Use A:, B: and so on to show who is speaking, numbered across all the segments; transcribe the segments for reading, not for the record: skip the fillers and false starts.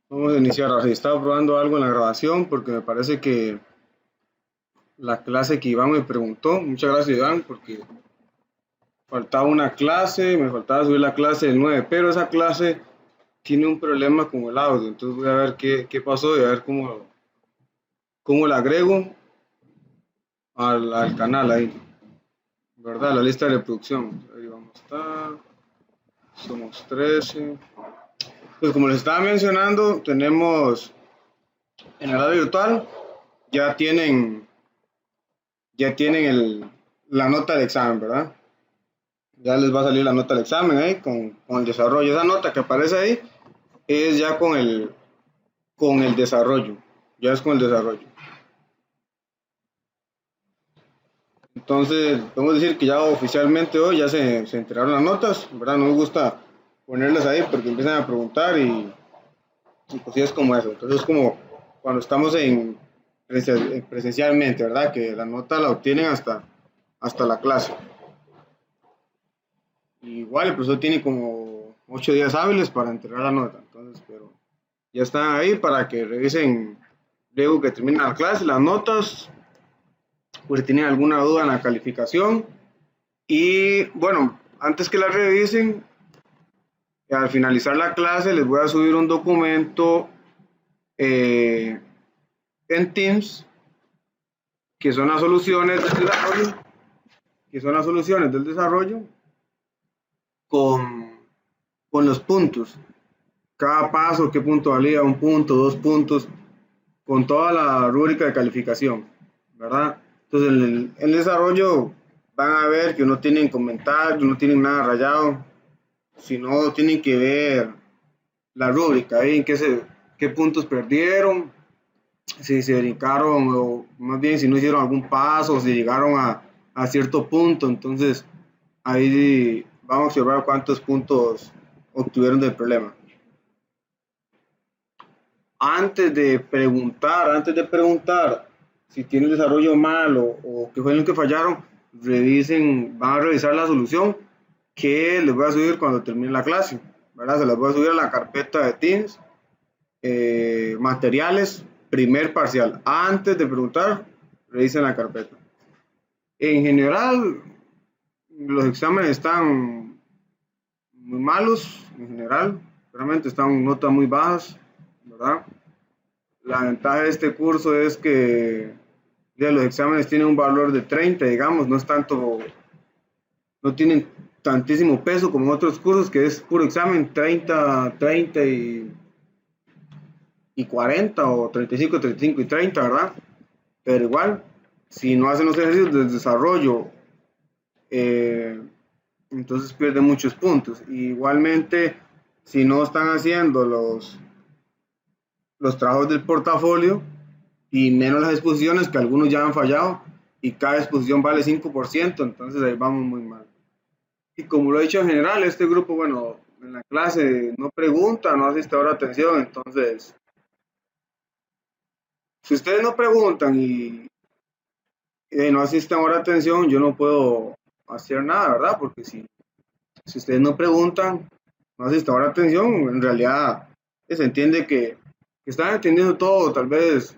A: Vamos a iniciar. Ahora sí, estaba probando algo en la grabación porque me parece que la clase que Iván me preguntó, muchas gracias Iván, porque faltaba una clase, me faltaba subir la clase del 9, pero esa clase tiene un problema con el audio, entonces voy a ver qué pasó y a ver cómo la agrego al canal ahí, ¿verdad? La lista de reproducción. Ahí vamos a estar, somos 13. Pues como les estaba mencionando, tenemos en el área virtual, ya tienen la nota del examen, ¿verdad? Ya les va a salir la nota del examen ahí con el desarrollo. Esa nota que aparece ahí es ya con el desarrollo. Ya es con el desarrollo. Entonces, podemos decir que ya oficialmente hoy ya se enteraron las notas, ¿verdad? No me gusta ponerlas ahí porque empiezan a preguntar y pues sí es como eso. Entonces, es como cuando estamos presencialmente, ¿verdad? Que la nota la obtienen hasta la clase. Igual el profesor tiene como 8 días hábiles para entregar la nota, entonces, pero ya están ahí para que revisen luego que termine la clase, las notas, pues si tienen alguna duda en la calificación. Y bueno, antes que la revisen, al finalizar la clase les voy a subir un documento eh, en Teams, que son las soluciones del desarrollo, que son las soluciones del desarrollo con, con los puntos. Cada paso, qué punto valía, un punto, 2 puntos, con toda la rúbrica de calificación, ¿verdad? Entonces, en el desarrollo van a ver que no tienen comentarios, no tienen nada rayado, sino tienen que ver la rúbrica, ¿eh? Qué puntos perdieron, si se brincaron o más bien si no hicieron algún paso, si llegaron a cierto punto, entonces ahí vamos a observar cuántos puntos obtuvieron del problema. Antes de preguntar si tienen desarrollo malo o qué fue lo que fallaron, van a revisar la solución que les voy a subir cuando termine la clase, ¿verdad? Se las voy a subir a la carpeta de Teams, materiales, primer parcial. Antes de preguntar, revisen la carpeta. En general, los exámenes están muy malos, en general, realmente están notas muy bajas, ¿verdad? La ventaja de este curso es que ya los exámenes tienen un valor de 30, digamos, no es tanto, no tienen tantísimo peso como otros cursos que es puro examen, 30, 30 y 40 o 35, 35 y 30, ¿verdad? Pero igual, si no hacen los ejercicios de desarrollo, eh, entonces pierden muchos puntos. Igualmente, si no están haciendo los trabajos del portafolio, y menos las exposiciones que algunos ya han fallado y cada exposición vale 5%, entonces ahí vamos muy mal. Y como lo he dicho en general, este grupo, bueno, en la clase no pregunta, no asiste ahora atención, entonces, si ustedes no preguntan y no asisten ahora atención, yo no puedo hacer nada, ¿verdad? Porque si ustedes no preguntan, no asisten ahora atención, en realidad se entiende que están entendiendo todo, tal vez,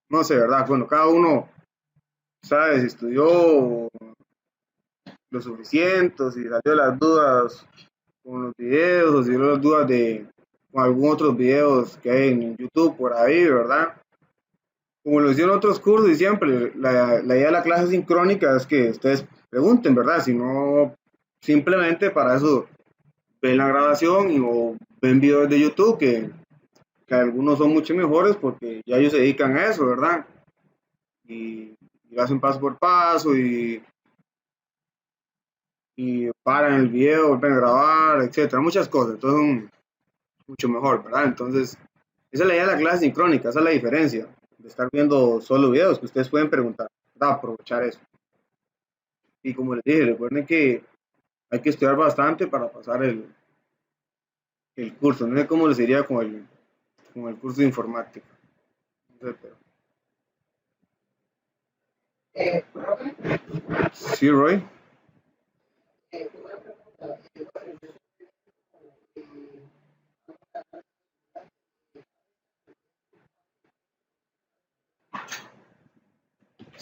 A: no sé, ¿verdad? Bueno, cada uno sabe si estudió lo suficiente, si salió las dudas con los videos, o si salió las dudas con algún otros videos que hay en YouTube por ahí, ¿verdad? Como lo hicieron otros cursos y siempre, la idea de la clase sincrónica es que ustedes pregunten, ¿verdad? Si no, simplemente para eso ven la grabación o ven videos de YouTube que algunos son mucho mejores porque ya ellos se dedican a eso, ¿verdad? Y lo hacen paso por paso y paran el video, vuelven a grabar, etcétera, muchas cosas, entonces mucho mejor, ¿verdad? Entonces, esa es la idea de la clase sincrónica, esa es la diferencia de estar viendo solo videos que ustedes pueden preguntar, ¿verdad? Aprovechar eso. Y como les dije, recuerden que hay que estudiar bastante para pasar el curso, no sé cómo les diría con el curso de informática. No sé, pero... Sí, Roy.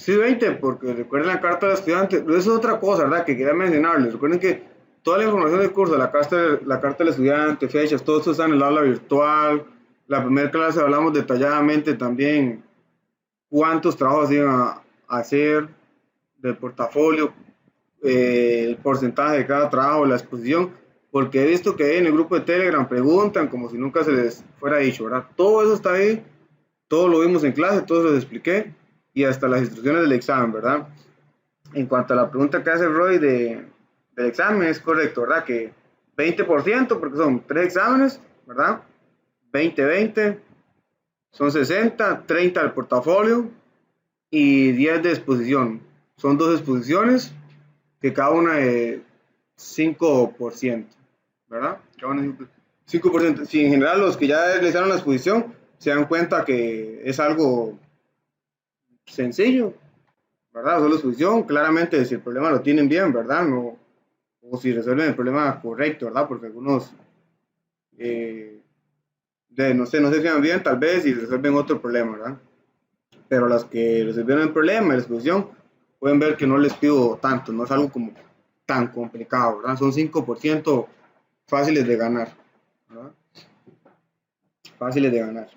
A: Sí, 20, porque recuerden la carta del estudiante. Eso es otra cosa, ¿verdad? Que quería mencionarles. Recuerden que toda la información del curso, la carta del estudiante, fechas, todo eso está en el aula virtual. La primera clase hablamos detalladamente también cuántos trabajos iban a hacer del portafolio, el porcentaje de cada trabajo, la exposición, porque he visto que ahí en el grupo de Telegram preguntan como si nunca se les fuera dicho, ¿verdad? Todo eso está ahí, todo lo vimos en clase, todo se lo expliqué y hasta las instrucciones del examen, ¿verdad? En cuanto a la pregunta que hace Roy del examen, es correcto, ¿verdad? Que 20%, porque son 3 exámenes, ¿verdad? 20 son 60, 30 del portafolio y 10 de exposición. Son 2 exposiciones, que cada una de 5%, ¿verdad? Cada una de 5%. Si en general los que ya realizaron la exposición se dan cuenta que es algo sencillo, ¿verdad? Solo exposición, claramente si el problema lo tienen bien, ¿verdad? No, o si resuelven el problema correcto, ¿verdad? Porque algunos, no se fijan bien, tal vez, y resuelven otro problema, ¿verdad? Pero las que resolvieron el problema, la exposición, pueden ver que no les pido tanto, no es algo como tan complicado, ¿verdad? Son 5% fáciles de ganar, ¿verdad? Fáciles de ganar.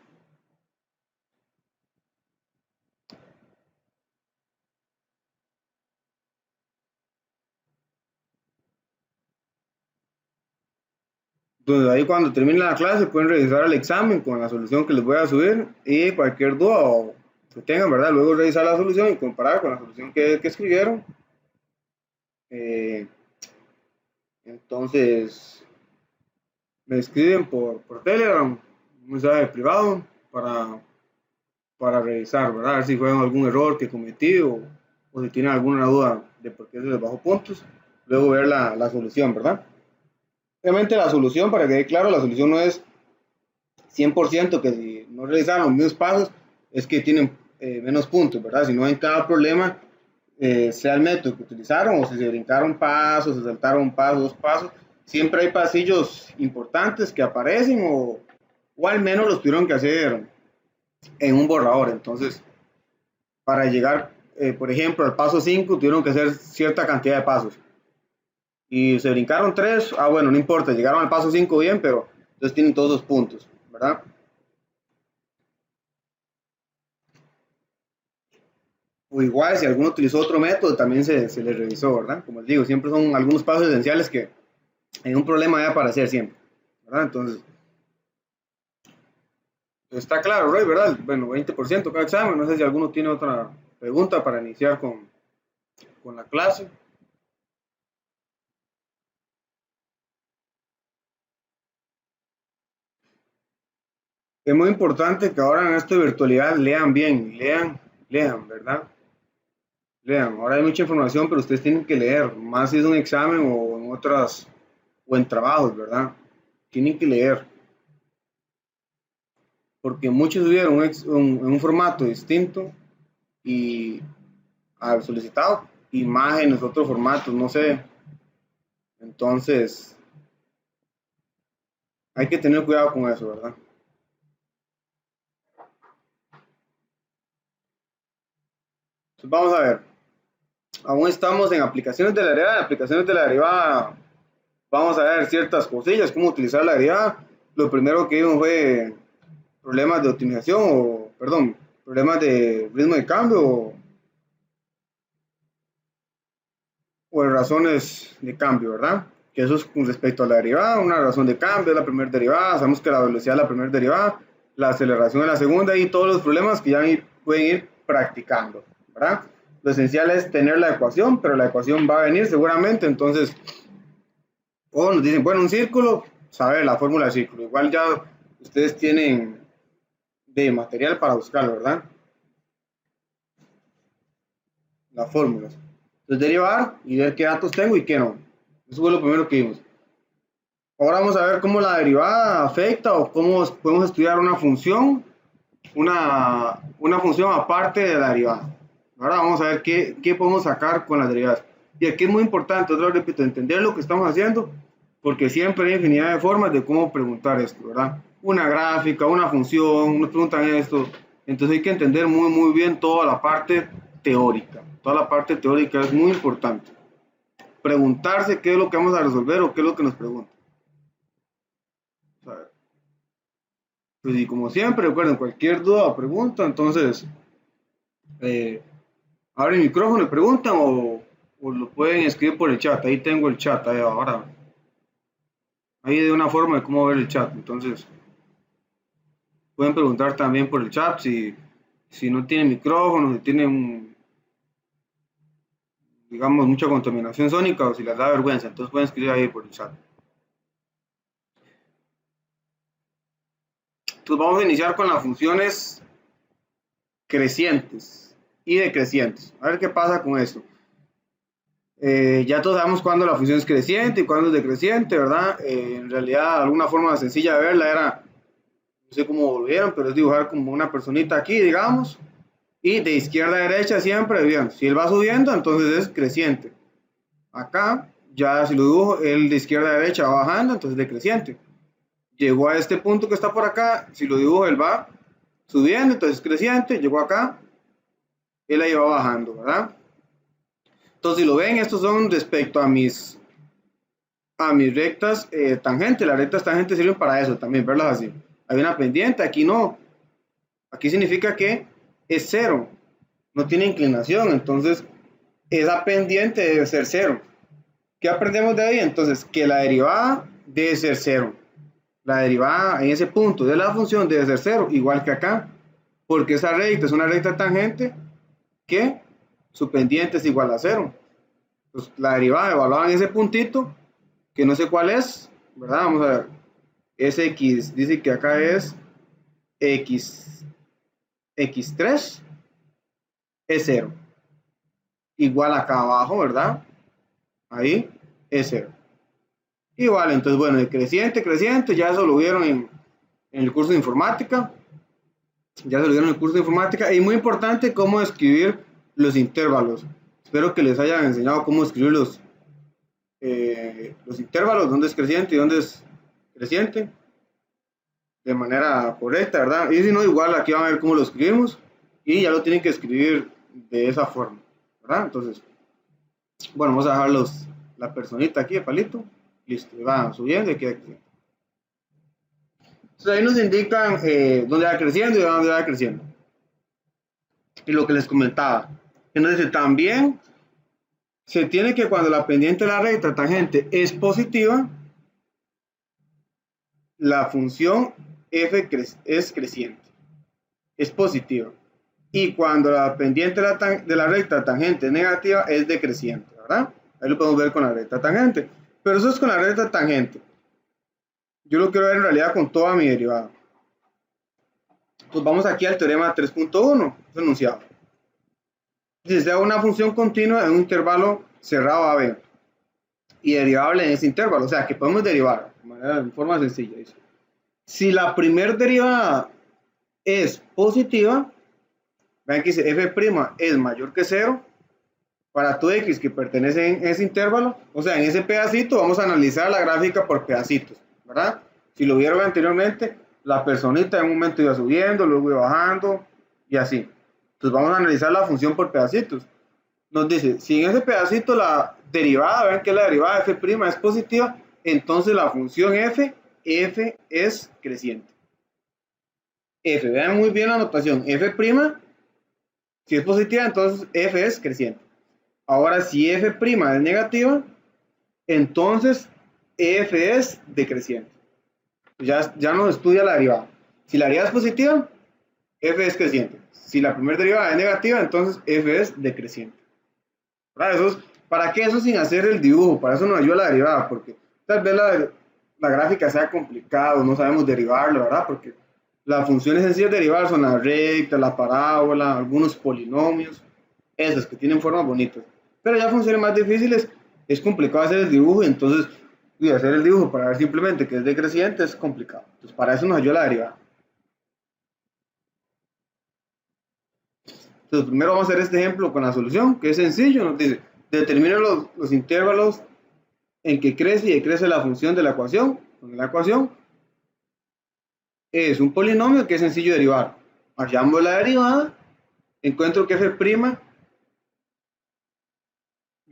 A: Entonces ahí cuando termine la clase pueden revisar el examen con la solución que les voy a subir y cualquier duda o que tengan, ¿verdad? Luego revisar la solución y comparar con la solución que escribieron. Eh, entonces me escriben por Telegram, un mensaje privado para, para revisar, ¿verdad? A ver si fue algún error que cometí o si tienen alguna duda de por qué se les bajó puntos. Luego ver la solución, ¿verdad? Obviamente la solución, para que quede claro, la solución no es 100% que si no realizaron los mismos pasos es que tienen menos puntos, ¿verdad? Sino en cada problema, sea el método que utilizaron o si se brincaron pasos, se saltaron pasos, 2 pasos, siempre hay pasillos importantes que aparecen o al menos los tuvieron que hacer en un borrador. Entonces, para llegar, por ejemplo, al paso 5 tuvieron que hacer cierta cantidad de pasos y se brincaron 3, bueno, no importa, llegaron al paso 5 bien, pero entonces tienen todos los puntos, ¿verdad? O igual, si alguno utilizó otro método, también se le revisó, ¿verdad? Como les digo, siempre son algunos pasos esenciales que en un problema debe aparecer siempre, ¿verdad? Entonces, está claro, Roy, ¿verdad? Bueno, 20% cada examen. No sé si alguno tiene otra pregunta para iniciar con la clase. Es muy importante que ahora en esta virtualidad lean bien, lean, ¿verdad? Lean. Ahora hay mucha información, pero ustedes tienen que leer, más si es un examen o en otras, o en trabajos, ¿verdad? Tienen que leer, porque muchos tuvieron un formato distinto y al solicitado, imágenes, otros formatos, no sé. Entonces, hay que tener cuidado con eso, ¿verdad? Entonces, vamos a ver. Aún estamos en aplicaciones de la derivada. En aplicaciones de la derivada vamos a ver ciertas cosillas, cómo utilizar la derivada. Lo primero que vimos fue problemas de optimización o, perdón, problemas de ritmo de cambio o razones de cambio, ¿verdad? Que eso es con respecto a la derivada. Una razón de cambio es la primera derivada. Sabemos que la velocidad es la primera derivada, la aceleración es la segunda y todos los problemas que ya pueden ir practicando, ¿verdad? Lo esencial es tener la ecuación, pero la ecuación va a venir seguramente. Entonces, o nos dicen, bueno, un círculo, saber la fórmula del círculo. Igual ya ustedes tienen de material para buscarlo, ¿verdad? Las fórmulas. Entonces, derivar y ver qué datos tengo y qué no. Eso fue lo primero que vimos. Ahora vamos a ver cómo la derivada afecta o cómo podemos estudiar una función aparte de la derivada. Ahora vamos a ver qué podemos sacar con las derivadas. Y aquí es muy importante, otra vez repito, entender lo que estamos haciendo, porque siempre hay infinidad de formas de cómo preguntar esto, ¿verdad? Una gráfica, una función, nos preguntan esto. Entonces hay que entender muy, muy bien toda la parte teórica. Toda la parte teórica es muy importante. Preguntarse qué es lo que vamos a resolver o qué es lo que nos preguntan. Pues y como siempre, recuerden, cualquier duda o pregunta, entonces abren el micrófono y preguntan o lo pueden escribir por el chat. Ahí tengo el chat, ahí ahora. Ahí de una forma de cómo ver el chat. Entonces, pueden preguntar también por el chat si no tienen micrófono, si tienen, digamos, mucha contaminación sónica o si les da vergüenza. Entonces pueden escribir ahí por el chat. Entonces vamos a iniciar con las funciones crecientes y decrecientes. A ver qué pasa con esto. Ya todos sabemos cuándo la función es creciente y cuándo es decreciente, ¿verdad? En realidad, alguna forma sencilla de verla era, no sé cómo lo vieron, pero es dibujar como una personita aquí, digamos, y de izquierda a derecha siempre, bien, si él va subiendo, entonces es creciente. Acá, ya si lo dibujo, él de izquierda a derecha va bajando, entonces es decreciente. Llegó a este punto que está por acá, si lo dibujo, él va subiendo, entonces es creciente. Llegó acá, él ahí va bajando, ¿verdad? Entonces, si lo ven, estos son respecto a mis rectas tangentes. Las rectas tangentes sirven para eso también, verlas así. Hay una pendiente, aquí no. Aquí significa que es cero, no tiene inclinación, entonces esa pendiente debe ser cero. ¿Qué aprendemos de ahí? Entonces, que la derivada debe ser cero. La derivada en ese punto de la función debe ser cero, igual que acá, porque esa recta es una recta tangente que su pendiente es igual a cero. Pues la derivada evaluada en ese puntito, que no sé cuál es, ¿verdad? Vamos a ver. Es x, dice que acá es x3 es 0. Igual acá abajo, ¿verdad? Ahí es 0. Igual, entonces, bueno, el creciente, ya eso lo vieron en el curso de informática. Ya se lo vieron en el curso de informática. Y muy importante cómo escribir los intervalos. Espero que les hayan enseñado cómo escribir los intervalos, dónde es creciente y dónde es creciente, de manera correcta, ¿verdad? Y si no, igual aquí van a ver cómo lo escribimos y ya lo tienen que escribir de esa forma, ¿verdad? Entonces, bueno, vamos a dejar la personita aquí, el palito, listo, va subiendo y queda aquí. Entonces ahí nos indican dónde va creciendo y dónde va creciendo. Y lo que les comentaba, entonces también se tiene que cuando la pendiente de la recta tangente es positiva, la función f es creciente, es positiva. Y cuando la pendiente de la recta tangente es negativa, es decreciente, ¿verdad? Ahí lo podemos ver con la recta tangente. Pero eso es con la recta tangente. Yo lo quiero ver en realidad con toda mi derivada. Pues vamos aquí al teorema 3.1, enunciado. Si sea una función continua en un intervalo cerrado AB y derivable en ese intervalo, o sea que podemos derivar de forma sencilla. Dice. Si la primer derivada es positiva, vean que dice f' es mayor que 0 para todo x que pertenece en ese intervalo, o sea, en ese pedacito vamos a analizar la gráfica por pedacitos, ¿verdad? Si lo vieron anteriormente, la personita en un momento iba subiendo, luego iba bajando y así. Entonces vamos a analizar la función por pedacitos. Nos dice, si en ese pedacito la derivada, vean que la derivada de f' es positiva, entonces la función f es creciente. F, vean muy bien la notación, f', si es positiva, entonces f es creciente. Ahora, si f' es negativa, entonces f es decreciente. Ya nos estudia la derivada. Si la derivada es positiva, f es creciente. Si la primera derivada es negativa, entonces f es decreciente. ¿Para qué eso sin hacer el dibujo? Para eso nos ayuda la derivada, porque tal vez la gráfica sea complicada, no sabemos derivarlo, ¿verdad? Porque las funciones sencillas de derivar son la recta, la parábola, algunos polinomios, esas que tienen formas bonitas. Pero ya funciones más difíciles, es complicado hacer el dibujo, y entonces hacer el dibujo para ver simplemente que es decreciente es complicado. Entonces para eso nos ayuda la derivada. Entonces primero vamos a hacer este ejemplo con la solución, que es sencillo, nos dice, determina los intervalos en que crece y decrece la función de la ecuación. La ecuación es un polinomio que es sencillo de derivar. Hallamos la derivada, encuentro que f'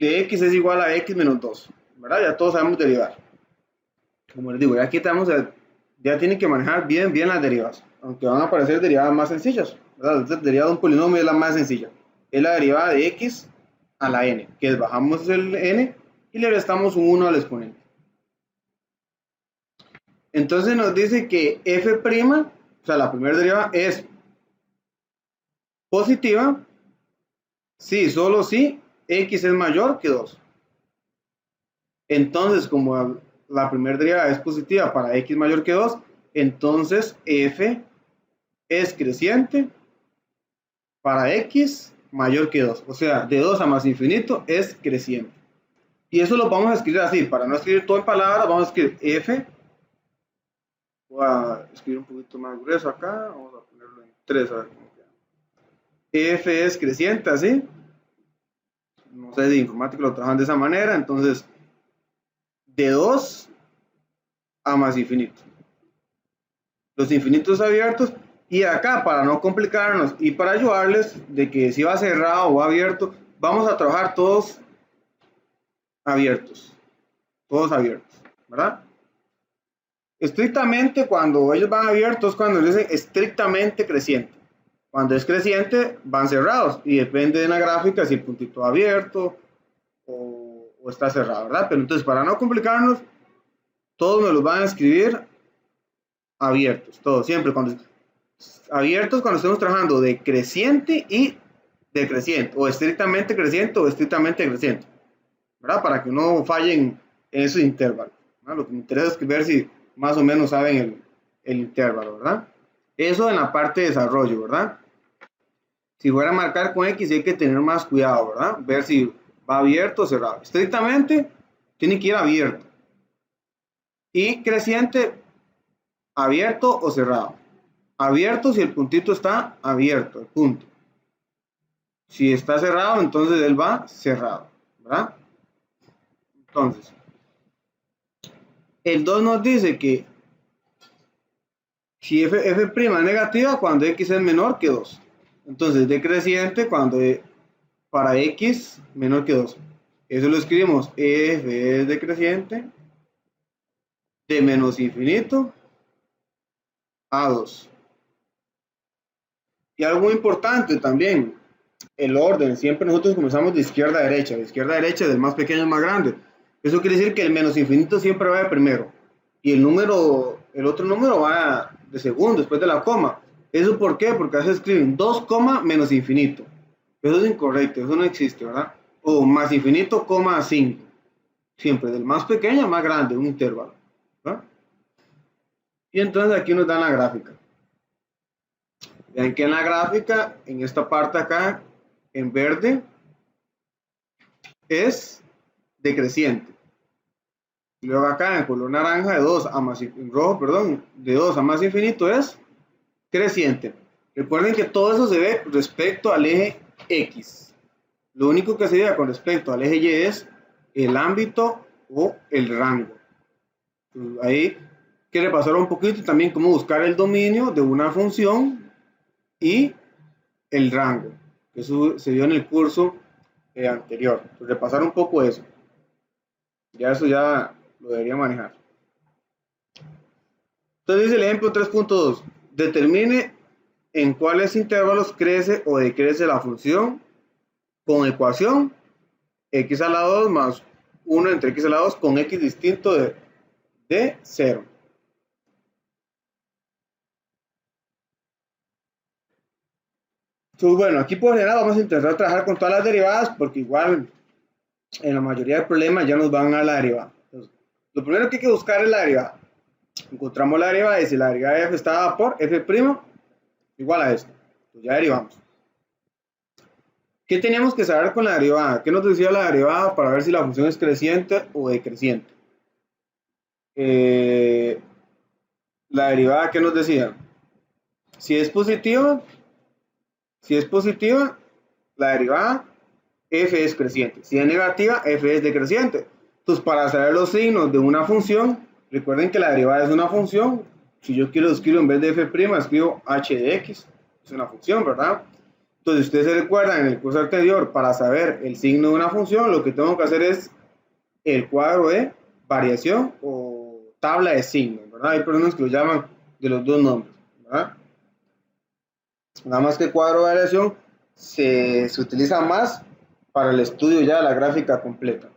A: de x es igual a x menos 2, ¿verdad? Ya todos sabemos derivar. Como les digo, ya aquí estamos, ya tienen que manejar bien las derivadas, aunque van a aparecer derivadas más sencillas, ¿verdad? La derivada de un polinomio es la más sencilla, es la derivada de x a la n, que es bajamos el n y le restamos un 1 al exponente. Entonces nos dice que f', o sea, la primera derivada es positiva si, solo si x es mayor que 2. Entonces, como la primera derivada es positiva para x mayor que 2, entonces f es creciente para x mayor que 2. O sea, de 2 a más infinito es creciente. Y eso lo vamos a escribir así. Para no escribir todo en palabras, vamos a escribir f. Voy a escribir un poquito más grueso acá. Vamos a ponerlo en 3. A ver cómo queda. F es creciente, así. No sé si informática lo trabajan de esa manera. Entonces, de 2 a más infinito. Los infinitos abiertos. Y acá, para no complicarnos y para ayudarles de que si va cerrado o abierto, vamos a trabajar todos abiertos. Todos abiertos, ¿verdad? Estrictamente, cuando ellos van abiertos, cuando dicen estrictamente creciente. Cuando es creciente, van cerrados. Y depende de la gráfica si el puntito va abierto o está cerrado, ¿verdad? Pero entonces, para no complicarnos, todos me los van a escribir abiertos. Todos, siempre abiertos cuando estemos trabajando de creciente y decreciente. O estrictamente creciente o estrictamente decreciente, ¿verdad? Para que no fallen en esos intervalos, ¿verdad? Lo que me interesa es ver si más o menos saben el intervalo, ¿verdad? Eso en la parte de desarrollo, ¿verdad? Si fuera a marcar con X hay que tener más cuidado, ¿verdad? Ver si va abierto o cerrado. Estrictamente tiene que ir abierto. Y creciente, abierto o cerrado. Abierto si el puntito está abierto, el punto. Si está cerrado, entonces él va cerrado, ¿verdad? Entonces, el 2 nos dice que si f' es negativa cuando x es menor que 2. Entonces, decreciente cuando para x menor que 2. Eso lo escribimos, f es decreciente de menos infinito a 2. Y algo muy importante también, el orden. Siempre nosotros comenzamos de izquierda a derecha. De izquierda a derecha, del más pequeño al más grande. Eso quiere decir que el menos infinito siempre va de primero. Y el otro número va de segundo, después de la coma. ¿Eso por qué? Porque a veces escriben 2, menos infinito. Eso es incorrecto, eso no existe, ¿verdad? O más infinito, 5. Siempre del más pequeño al más grande, un intervalo, ¿verdad? Y entonces aquí nos dan la gráfica. Vean que en la gráfica, en esta parte acá, en verde, es decreciente. Y luego acá en color naranja, en rojo, perdón, de 2 a más infinito es creciente. Recuerden que todo eso se ve respecto al eje X. Lo único que se ve con respecto al eje Y es el ámbito o el rango. Entonces, ahí quiere pasar un poquito también cómo buscar el dominio de una función y el rango. Eso se vio en el curso anterior. Entonces, repasar un poco eso. Ya eso ya lo debería manejar. Entonces dice el ejemplo 3.2. Determine en cuáles intervalos crece o decrece la función con ecuación x a la 2 más 1 entre x a la 2 con x distinto de 0. Entonces, bueno, aquí por general vamos a intentar trabajar con todas las derivadas porque igual en la mayoría de problemas ya nos van a la derivada. Entonces, lo primero que hay que buscar es la derivada. Encontramos la derivada y si la derivada de f está dada por f' igual a esto. Pues ya derivamos. ¿Qué teníamos que saber con la derivada? ¿Qué nos decía la derivada para ver si la función es creciente o decreciente? La derivada, ¿qué nos decía? Si es positiva, la derivada f es creciente. Si es negativa, f es decreciente. Entonces, para saber los signos de una función, recuerden que la derivada es una función. Si yo quiero escribir en vez de f', escribo h de x. Es una función, ¿verdad? Entonces, ustedes se recuerdan en el curso anterior, para saber el signo de una función, lo que tengo que hacer es el cuadro de variación o tabla de signos, ¿verdad? Hay personas que lo llaman de los dos nombres, ¿verdad? Nada más que el cuadro de variación se utiliza más para el estudio ya de la gráfica completa,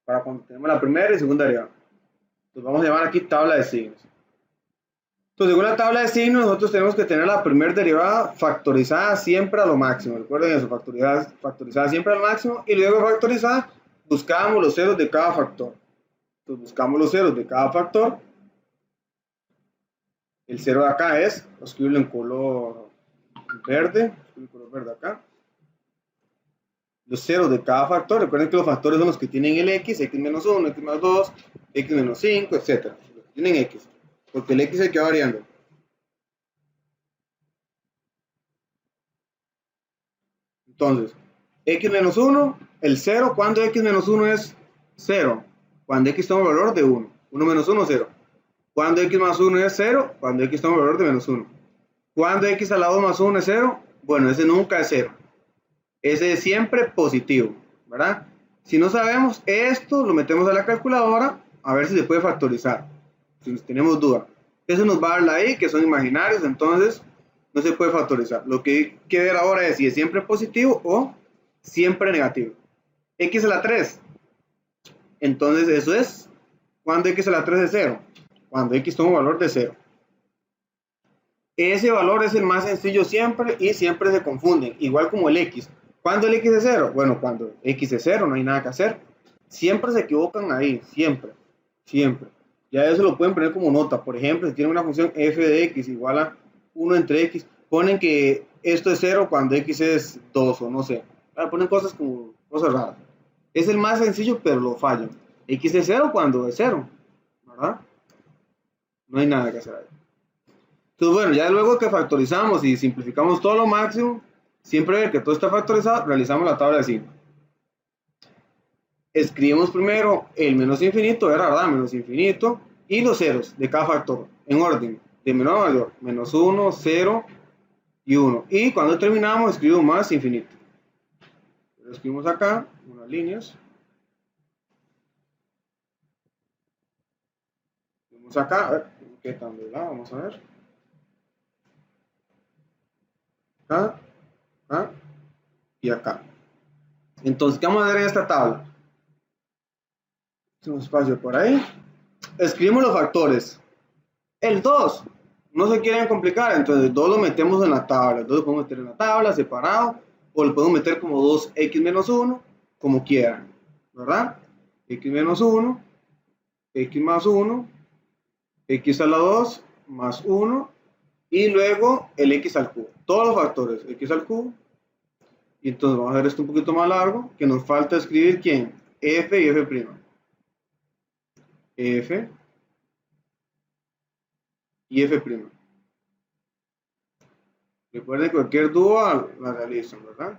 A: para cuando tenemos la primera y segunda derivada. Entonces vamos a llamar aquí tabla de signos. Entonces, según la tabla de signos, nosotros tenemos que tener la primera derivada factorizada siempre a lo máximo. Recuerden eso, factorizada siempre al máximo. Y luego factorizada, buscábamos los ceros de cada factor. Entonces, buscamos los ceros de cada factor. El cero de acá es, voy a escribirlo en color verde. El color verde acá. Los ceros de cada factor. Recuerden que los factores son los que tienen el x, x menos 1, x más 2, x menos 5, etc. Los que tienen x. Porque el x es el que va variando. Entonces, x menos 1, el 0, ¿cuándo x menos 1 es 0? Cuando x toma valor de 1. 1 menos 1, 0. ¿Cuándo x más 1 es 0? Cuando x toma valor de menos 1. ¿Cuándo x a la 2 más 1 es 0? Bueno, ese nunca es 0. Ese es siempre positivo, ¿verdad? Si no sabemos esto, lo metemos a la calculadora a ver si se puede factorizar. Si tenemos duda. Eso nos va a dar la i, que son imaginarios, entonces no se puede factorizar. Lo que hay que ver ahora es si es siempre positivo o siempre negativo. X a la 3. Entonces eso es cuando x a la 3 es 0. Cuando x toma un valor de 0. Ese valor es el más sencillo siempre y siempre se confunden. Igual como el x. ¿Cuándo el x es 0? Bueno, cuando x es 0 no hay nada que hacer. Siempre se equivocan ahí. Siempre. Siempre. Ya eso lo pueden poner como nota. Por ejemplo, si tienen una función f de x igual a 1 entre x, ponen que esto es 0 cuando x es 2 o no sé. Ponen cosas como cosas raras. Es el más sencillo, pero lo fallan. X es 0 cuando es 0, ¿verdad? No hay nada que hacer ahí. Entonces, bueno, ya luego que factorizamos y simplificamos todo lo máximo, siempre ver que todo está factorizado, realizamos la tabla de signos. Escribimos primero el menos infinito, ¿verdad? Menos infinito, y los ceros de cada factor, en orden, de menor a mayor, menos 1, 0 y 1. Y cuando terminamos, escribimos más infinito. Lo escribimos acá, unas líneas. Vamos acá, a ver, ¿qué tan de lado? Vamos a ver. Acá, acá y acá. Entonces, ¿qué vamos a hacer en esta tabla? Un espacio por ahí. Escribimos los factores. El 2, no se quieren complicar, entonces el 2 lo metemos en la tabla. El 2 lo podemos meter en la tabla separado, o lo podemos meter como 2x menos 1, como quieran, ¿verdad? X menos 1, x más 1, x a la 2 más 1, y luego el x al cubo. Todos los factores, x al cubo. Y entonces vamos a hacer esto un poquito más largo, que nos falta escribir ¿quién? F y f'. F y f'. Recuerden que cualquier duda la realizan, ¿verdad?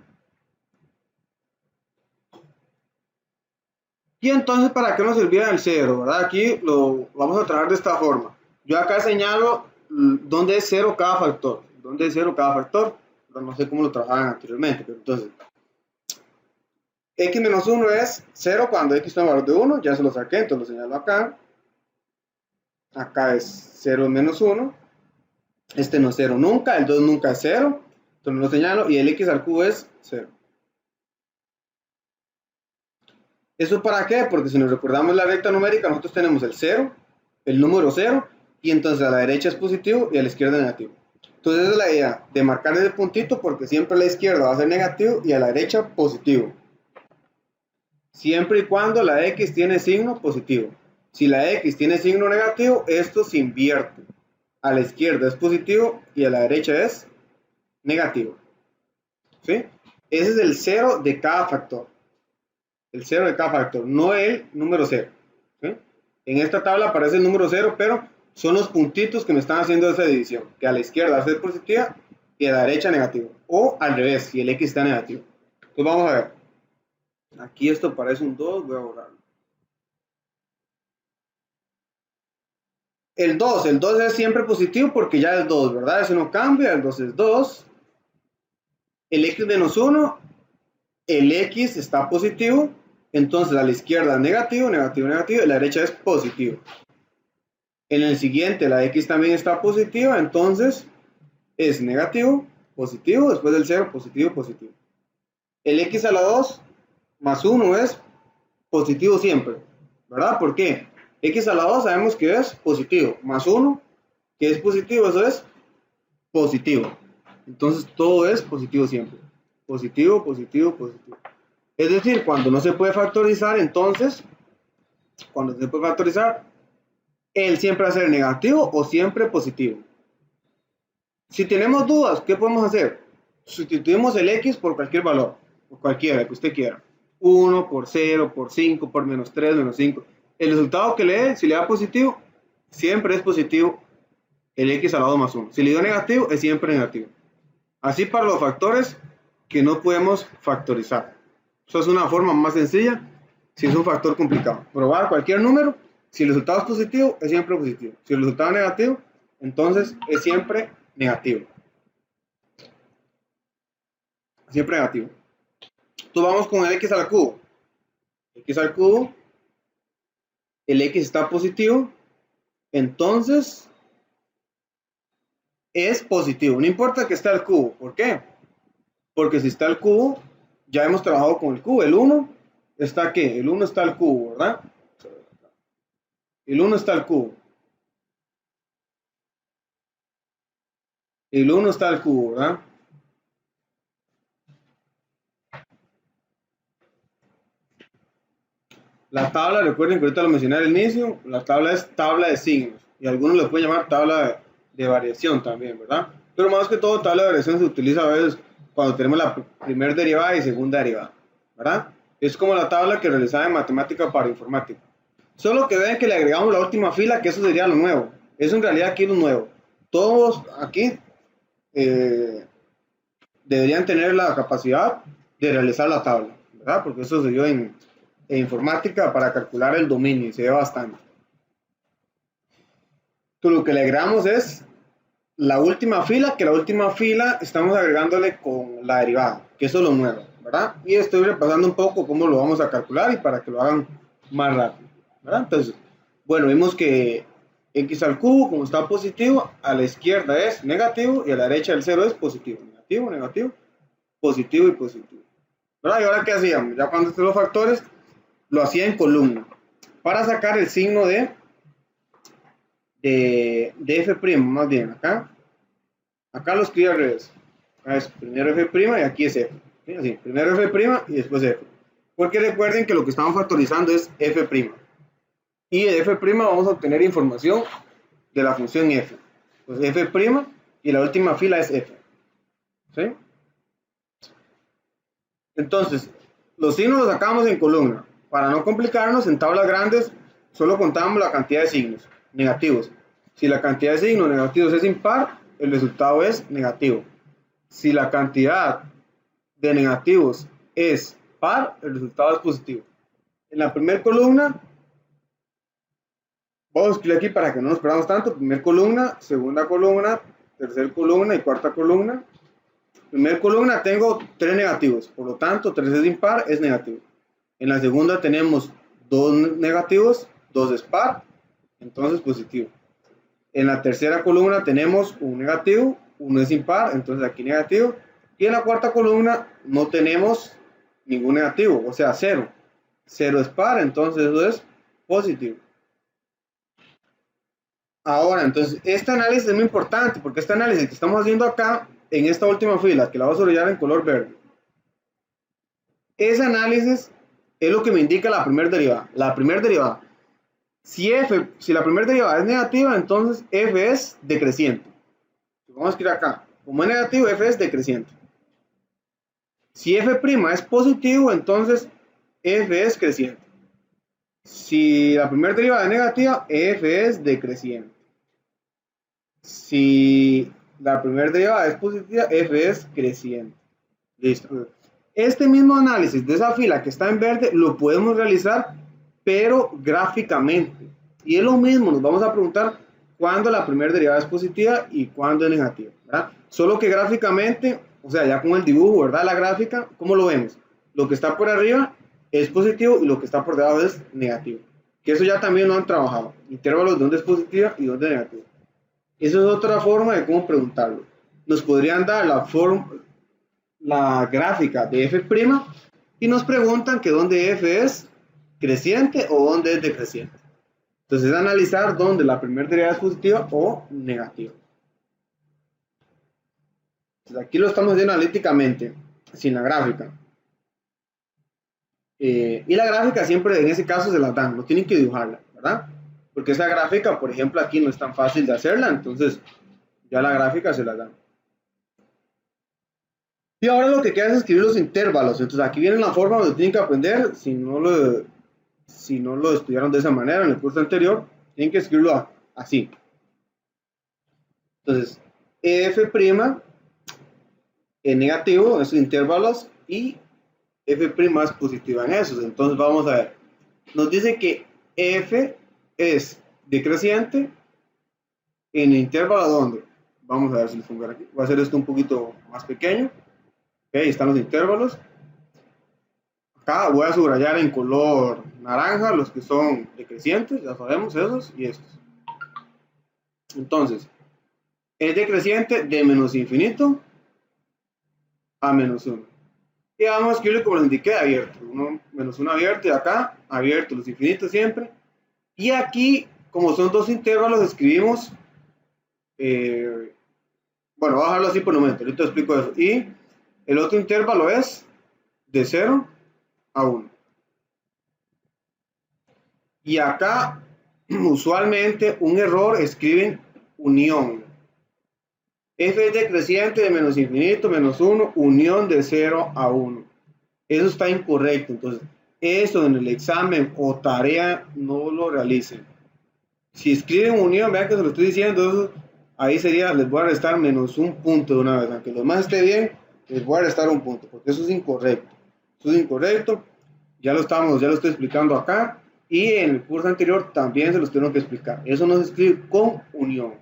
A: Y entonces, ¿para qué nos servía el cero? ¿Verdad? Aquí lo vamos a trabajar de esta forma. Yo acá señalo dónde es cero cada factor. ¿Dónde es cero cada factor? Pero no sé cómo lo trabajaban anteriormente, pero entonces, x menos 1 es 0 cuando x toma valor de 1, ya se lo saqué, entonces lo señalo acá. Acá es 0 menos 1. Este no es 0 nunca, el 2 nunca es 0, entonces lo señalo, y el x al cubo es 0. ¿Eso para qué? Porque si nos recordamos la recta numérica, nosotros tenemos el 0, el número 0, y entonces a la derecha es positivo y a la izquierda es negativo. Entonces esa es la idea de marcar ese puntito, porque siempre a la izquierda va a ser negativo y a la derecha positivo. Siempre y cuando la x tiene signo positivo. Si la x tiene signo negativo, esto se invierte. A la izquierda es positivo y a la derecha es negativo. ¿Sí? Ese es el 0 de cada factor. El 0 de cada factor, no el número 0. ¿Sí? En esta tabla aparece el número 0, pero son los puntitos que me están haciendo esa división, que a la izquierda va a ser positiva y a la derecha negativo, o al revés, si el x está negativo. Entonces vamos a ver, aquí esto parece un 2, voy a borrarlo. El 2 es siempre positivo porque ya es 2, ¿verdad? Eso no cambia, el 2 es 2. el x menos 1, el x está positivo, entonces a la izquierda es negativo, negativo, negativo, y a la derecha es positivo. En el siguiente la x también está positiva, entonces es negativo, positivo, después del 0, positivo, positivo. El x a la 2 más 1 es positivo siempre, ¿verdad? ¿Por qué? X a la 2 sabemos que es positivo, más 1, que es positivo, eso es positivo. Entonces todo es positivo siempre. Positivo, positivo, positivo. Es decir, cuando no se puede factorizar, entonces, cuando se puede factorizar, él siempre va a ser negativo o siempre positivo. Si tenemos dudas, ¿qué podemos hacer? Sustituimos el x por cualquier valor, por cualquiera que usted quiera. 1 por 0, por 5, por menos 3, menos 5. El resultado que le dé, si le da positivo, siempre es positivo el x a la 2 más 1. Si le dio negativo, es siempre negativo. Así para los factores que no podemos factorizar. Eso es una forma más sencilla si es un factor complicado. Probar cualquier número, si el resultado es positivo, es siempre positivo. Si el resultado es negativo, entonces es siempre negativo. Siempre negativo. Entonces vamos con el x al cubo. X al cubo, el x está positivo, entonces es positivo. No importa que esté al cubo. ¿Por qué? Porque si está al cubo, ya hemos trabajado con el cubo. El 1 está ¿qué? El 1 está al cubo, ¿verdad? El 1 está al cubo. El 1 está al cubo, ¿verdad? La tabla, recuerden que ahorita lo mencioné al inicio, la tabla es tabla de signos. Y algunos le pueden llamar tabla de variación también, ¿verdad? Pero más que todo, tabla de variación se utiliza a veces cuando tenemos la primera derivada y segunda derivada, ¿verdad? Es como la tabla que realizaba en matemática para informática. Solo que vean que le agregamos la última fila, que eso sería lo nuevo. Eso en realidad aquí es lo nuevo. Todos aquí deberían tener la capacidad de realizar la tabla, ¿verdad? Porque eso se dio en informática para calcular el dominio y se ve bastante. Entonces lo que le agregamos es la última fila, que la última fila estamos agregándole con la derivada, que eso es lo nuevo, ¿verdad? Y estoy repasando un poco cómo lo vamos a calcular y para que lo hagan más rápido, ¿verdad? Entonces, bueno, vimos que x al cubo, como está positivo, a la izquierda es negativo y a la derecha el 0 es positivo. Negativo, negativo, positivo y positivo. ¿Verdad? Y ahora, ¿qué hacíamos? Ya cuando estén los factores, lo hacía en columna para sacar el signo de f', más bien, acá lo escribo al revés. Acá es primero f' y aquí es f. ¿Sí? Así, primero f' y después f. Porque recuerden que lo que estamos factorizando es f'. Y de f' vamos a obtener información de la función f. Pues f' y la última fila es f. ¿Sí? Entonces, los signos los sacamos en columna. Para no complicarnos, en tablas grandes solo contamos la cantidad de signos negativos. Si la cantidad de signos negativos es impar, el resultado es negativo. Si la cantidad de negativos es par, el resultado es positivo. En la primera columna, vamos a escribir aquí para que no nos perdamos tanto. Primera columna, segunda columna, tercera columna y cuarta columna. Primera columna tengo 3 negativos, por lo tanto 3 es impar, es negativo. En la segunda tenemos 2 negativos, 2 es par, entonces positivo. En la tercera columna tenemos un negativo, 1 es impar, entonces aquí negativo. Y en la cuarta columna no tenemos ningún negativo, o sea 0. 0 es par, entonces eso es positivo. Ahora, entonces, este análisis es muy importante porque este análisis que estamos haciendo acá, en esta última fila, que la voy a subrayar en color verde, ese análisis es lo que me indica la primera derivada. La primera derivada, si la primera derivada es negativa, entonces f es decreciente. Vamos a escribir acá, como es negativo, f es decreciente. Si f' es positivo, entonces f es creciente. Si la primera derivada es negativa, f es decreciente. Si la primera derivada es positiva, f es creciente. Listo. Este mismo análisis de esa fila que está en verde lo podemos realizar, pero gráficamente. Y es lo mismo, nos vamos a preguntar cuándo la primera derivada es positiva y cuándo es negativa, ¿verdad? Solo que gráficamente o sea, ya con el dibujo, ¿verdad? La gráfica, ¿cómo lo vemos? Lo que está por arriba es positivo y lo que está por debajo es negativo. Que eso ya también lo han trabajado. Intervalos donde es positiva y donde es negativo. Eso es otra forma de cómo preguntarlo. Nos podrían dar la gráfica de f' y nos preguntan que dónde f es creciente o dónde es decreciente. Entonces, analizar dónde la primera derivada es positiva o negativa. Entonces, aquí lo estamos haciendo analíticamente, sin la gráfica. Y la gráfica siempre en ese caso se la dan, no tienen que dibujarla, ¿verdad? Porque esa gráfica, por ejemplo, aquí no es tan fácil de hacerla, entonces ya la gráfica se la dan. Y ahora lo que queda es escribir los intervalos. Entonces aquí viene la forma donde tienen que aprender, si no lo estudiaron de esa manera en el curso anterior, tienen que escribirlo así. Entonces, f' en negativo, esos intervalos, y f' es positiva en esos. Entonces vamos a ver. Nos dice que f es decreciente en el intervalo donde. Vamos a ver si les funciona aquí. Voy a hacer esto un poquito más pequeño. Ok, están los intervalos. Acá voy a subrayar en color naranja los que son decrecientes, ya sabemos esos y estos. Entonces, es decreciente de menos infinito a menos 1. Y vamos a escribirlo como lo indiqué, abierto. Menos 1 abierto y acá abierto los infinitos siempre. Y aquí, como son dos intervalos, escribimos, bueno, voy a dejarlo así por el momento, ahorita explico eso. Y el otro intervalo es de 0 a 1. Y acá, usualmente, un error escriben unión. F es decreciente de menos infinito, menos 1, unión de 0 a 1. Eso está incorrecto. Entonces, eso en el examen o tarea no lo realicen. Si escriben unión, vean que se lo estoy diciendo, eso, ahí sería, les voy a restar menos un punto de una vez. Aunque lo demás esté bien, les voy a restar un punto, porque eso es incorrecto. Eso es incorrecto. Ya lo estoy explicando acá. Y en el curso anterior también se los tengo que explicar. Eso no se escribe con unión.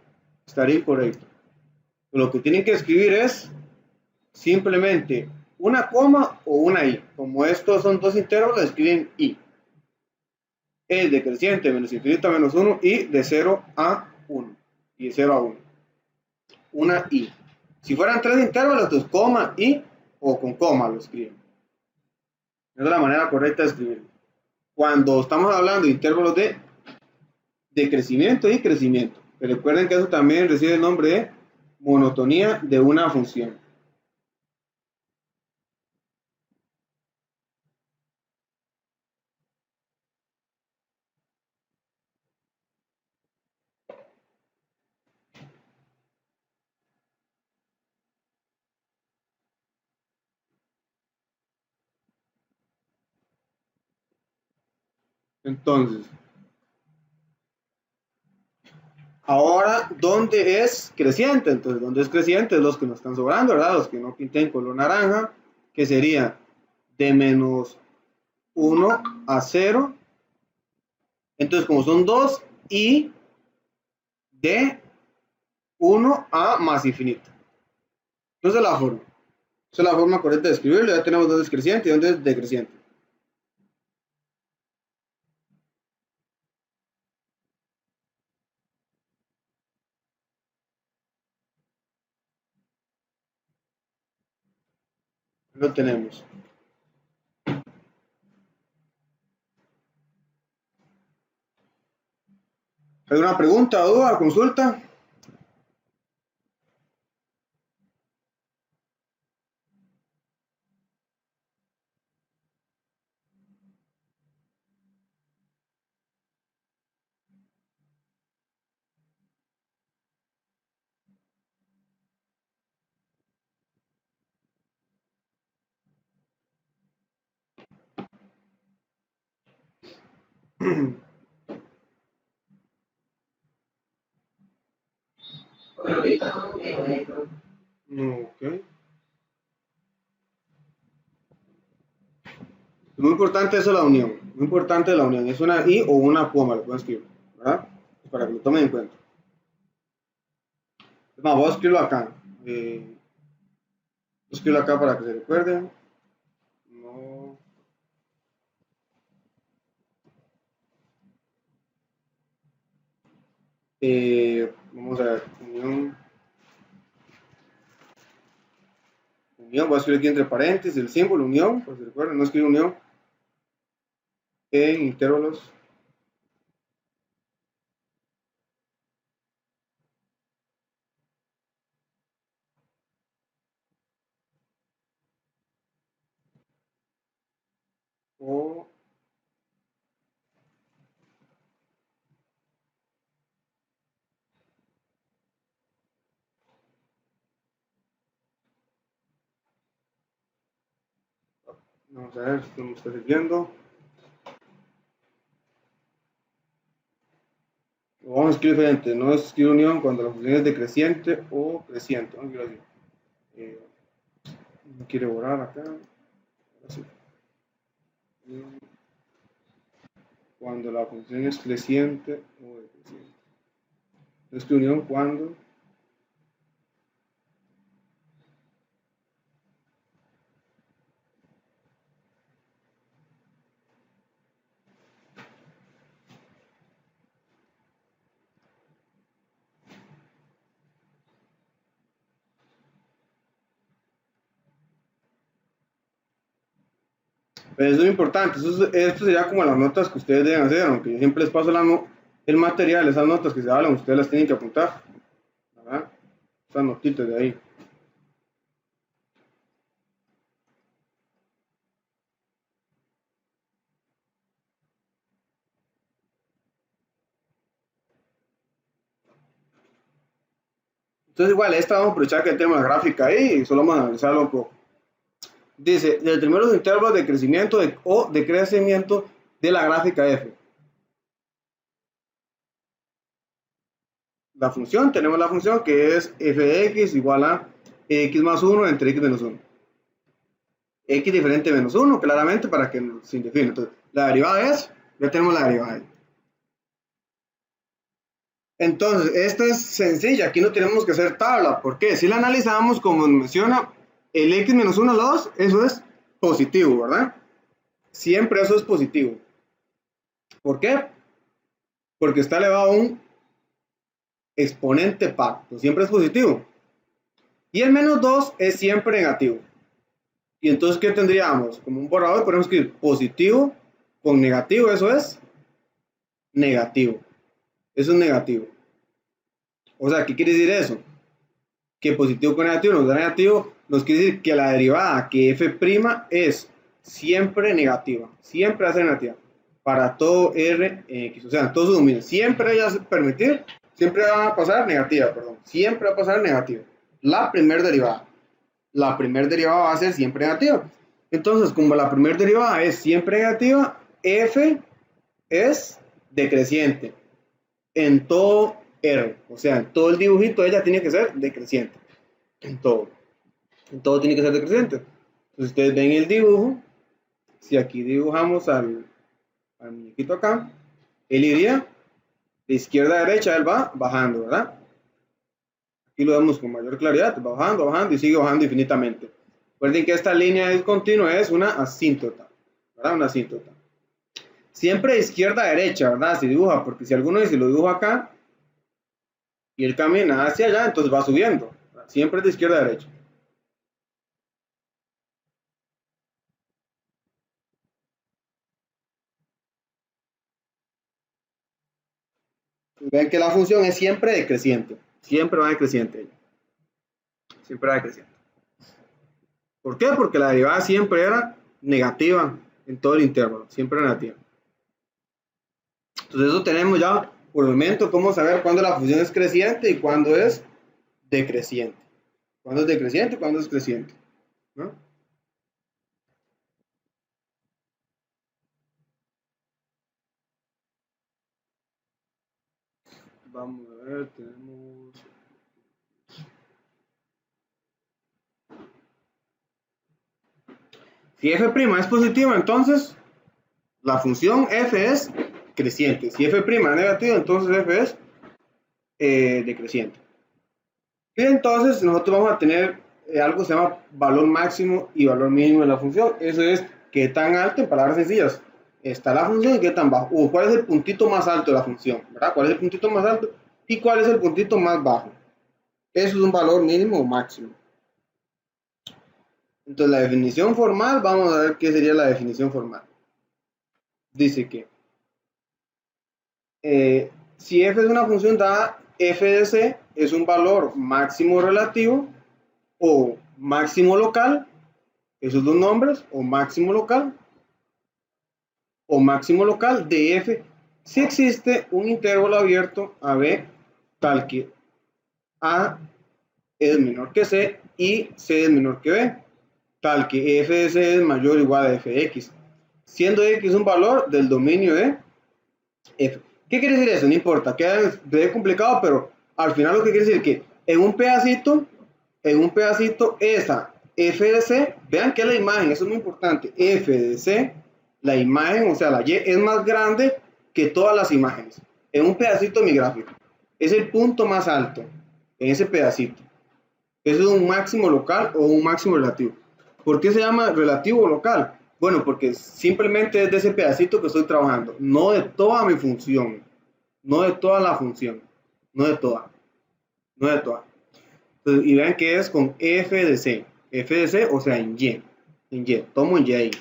A: Estaría incorrecto. Lo que tienen que escribir es simplemente una coma o una i. Como estos son dos intervalos, escriben i. Es decreciente menos infinito a menos 1 y de 0 a 1. Y de 0 a 1. Una i. Si fueran tres intervalos, entonces coma, i o con coma lo escriben. Esa es la manera correcta de escribirlo. Cuando estamos hablando de intervalos de crecimiento y crecimiento. Pero recuerden que eso también recibe el nombre de monotonía de una función. Entonces, ahora, ¿dónde es creciente? Entonces, ¿dónde es creciente? Los que nos están sobrando, ¿verdad? Los que no pinté en color naranja, que sería de menos 1 a 0. Entonces, como son 2 y de 1 a más infinito. Entonces, la forma. Esa es la forma correcta de escribirlo. Ya tenemos dónde es creciente y dónde es decreciente. Lo tenemos. ¿Alguna pregunta, duda, consulta? Ok. Muy importante eso la unión. Muy importante la unión. Es una i o una coma, lo pueden escribir, ¿verdad? Para que lo tomen en cuenta. No, voy a escribirlo acá. Escribo acá para que se recuerden. No. Vamos a ver, unión. Unión, voy a escribir aquí entre paréntesis el símbolo unión, pues se recuerden, no escribo unión en intervalos. O vamos a ver si me está sirviendo. Lo vamos a escribir diferente, no es escribir unión cuando la función es decreciente o creciente. Vamos a escribir así. No quiere borrar acá. Así. Cuando la función es creciente o decreciente. No escribo unión cuando pero eso es importante, esto sería como las notas que ustedes deben hacer, aunque yo siempre les paso el material, esas notas que se hablan, ustedes las tienen que apuntar, ¿verdad? Esas notitas de ahí. Entonces igual, esta vamos a aprovechar que tenemos la gráfica ahí y solo vamos a analizarlo un poco. Dice, determinar los intervalos de crecimiento o decrecimiento de la gráfica f. La función, tenemos la función que es f de x igual a x más 1 entre x menos 1. X diferente de menos 1, claramente, para que se indefine. Entonces, la derivada es, ya tenemos la derivada ahí. Entonces, esta es sencilla, aquí no tenemos que hacer tabla. ¿Por qué? Si la analizamos, como menciona, el x menos 1 a la 2, eso es positivo, ¿verdad? Siempre eso es positivo. ¿Por qué? Porque está elevado a un exponente pacto, siempre es positivo. Y el menos 2 es siempre negativo. Y entonces, ¿qué tendríamos? Como un borrador, podemos escribir positivo con negativo, eso es negativo. Eso es negativo. O sea, ¿qué quiere decir eso? Que positivo con negativo nos da negativo, nos quiere decir que la derivada, que f' es siempre negativa. Siempre va a ser negativa. Para todo r en x. O sea, en todos sus dominios. Siempre ella va a permitir, siempre va a pasar negativa, perdón. Siempre va a pasar negativa. La primera derivada. La primera derivada va a ser siempre negativa. Entonces, como la primera derivada es siempre negativa, f es decreciente en todo r. O sea, en todo el dibujito ella tiene que ser decreciente. En todo tiene que ser decreciente. Entonces, ustedes ven el dibujo. Si aquí dibujamos al muñequito acá, él iría de izquierda a derecha, él va bajando, ¿verdad? Aquí lo vemos con mayor claridad, va bajando, bajando y sigue bajando infinitamente. Recuerden que esta línea discontinua es una asíntota, ¿verdad? Una asíntota. Siempre de izquierda a derecha, ¿verdad? Se dibuja, porque si alguno dice lo dibuja acá y él camina hacia allá, entonces va subiendo. ¿Verdad? Siempre de izquierda a derecha. Ven que la función es siempre decreciente. Siempre va decreciente. Siempre va decreciente. ¿Por qué? Porque la derivada siempre era negativa en todo el intervalo. Siempre negativa. Entonces eso tenemos ya por el momento cómo saber cuándo la función es creciente y cuándo es decreciente. ¿Cuándo es decreciente y cuándo es creciente? ¿No? Vamos a ver, tenemos... Si f' es positivo, entonces la función f es creciente. Si f' es negativo, entonces f es decreciente. Y entonces nosotros vamos a tener algo que se llama valor máximo y valor mínimo de la función. Eso es qué tan alto, en palabras sencillas, está la función y qué tan bajo. O cuál es el puntito más alto de la función, ¿verdad? ¿Cuál es el puntito más alto y cuál es el puntito más bajo? Eso es un valor mínimo o máximo. Entonces, la definición formal, vamos a ver qué sería la definición formal. Dice que si f es una función dada, f de c es un valor máximo relativo o máximo local, esos dos nombres, o máximo local de f si existe un intervalo abierto a b tal que a es menor que c y c es menor que b, tal que f de c es mayor o igual a f de x, siendo x un valor del dominio de f. ¿Qué quiere decir eso? No importa, queda complicado, pero al final lo que quiere decir es que en un pedacito esa f de c, vean que la imagen, eso es muy importante, f de c, la imagen, o sea, la y es más grande que todas las imágenes. En un pedacito de mi gráfico, es el punto más alto en ese pedacito. Eso es un máximo local o un máximo relativo. ¿Por qué se llama relativo o local? Bueno, porque simplemente es de ese pedacito que estoy trabajando, no de toda mi función, no de toda la función, no de toda. Entonces, y vean que es con f de c, o sea, en y, tomo en y ahí,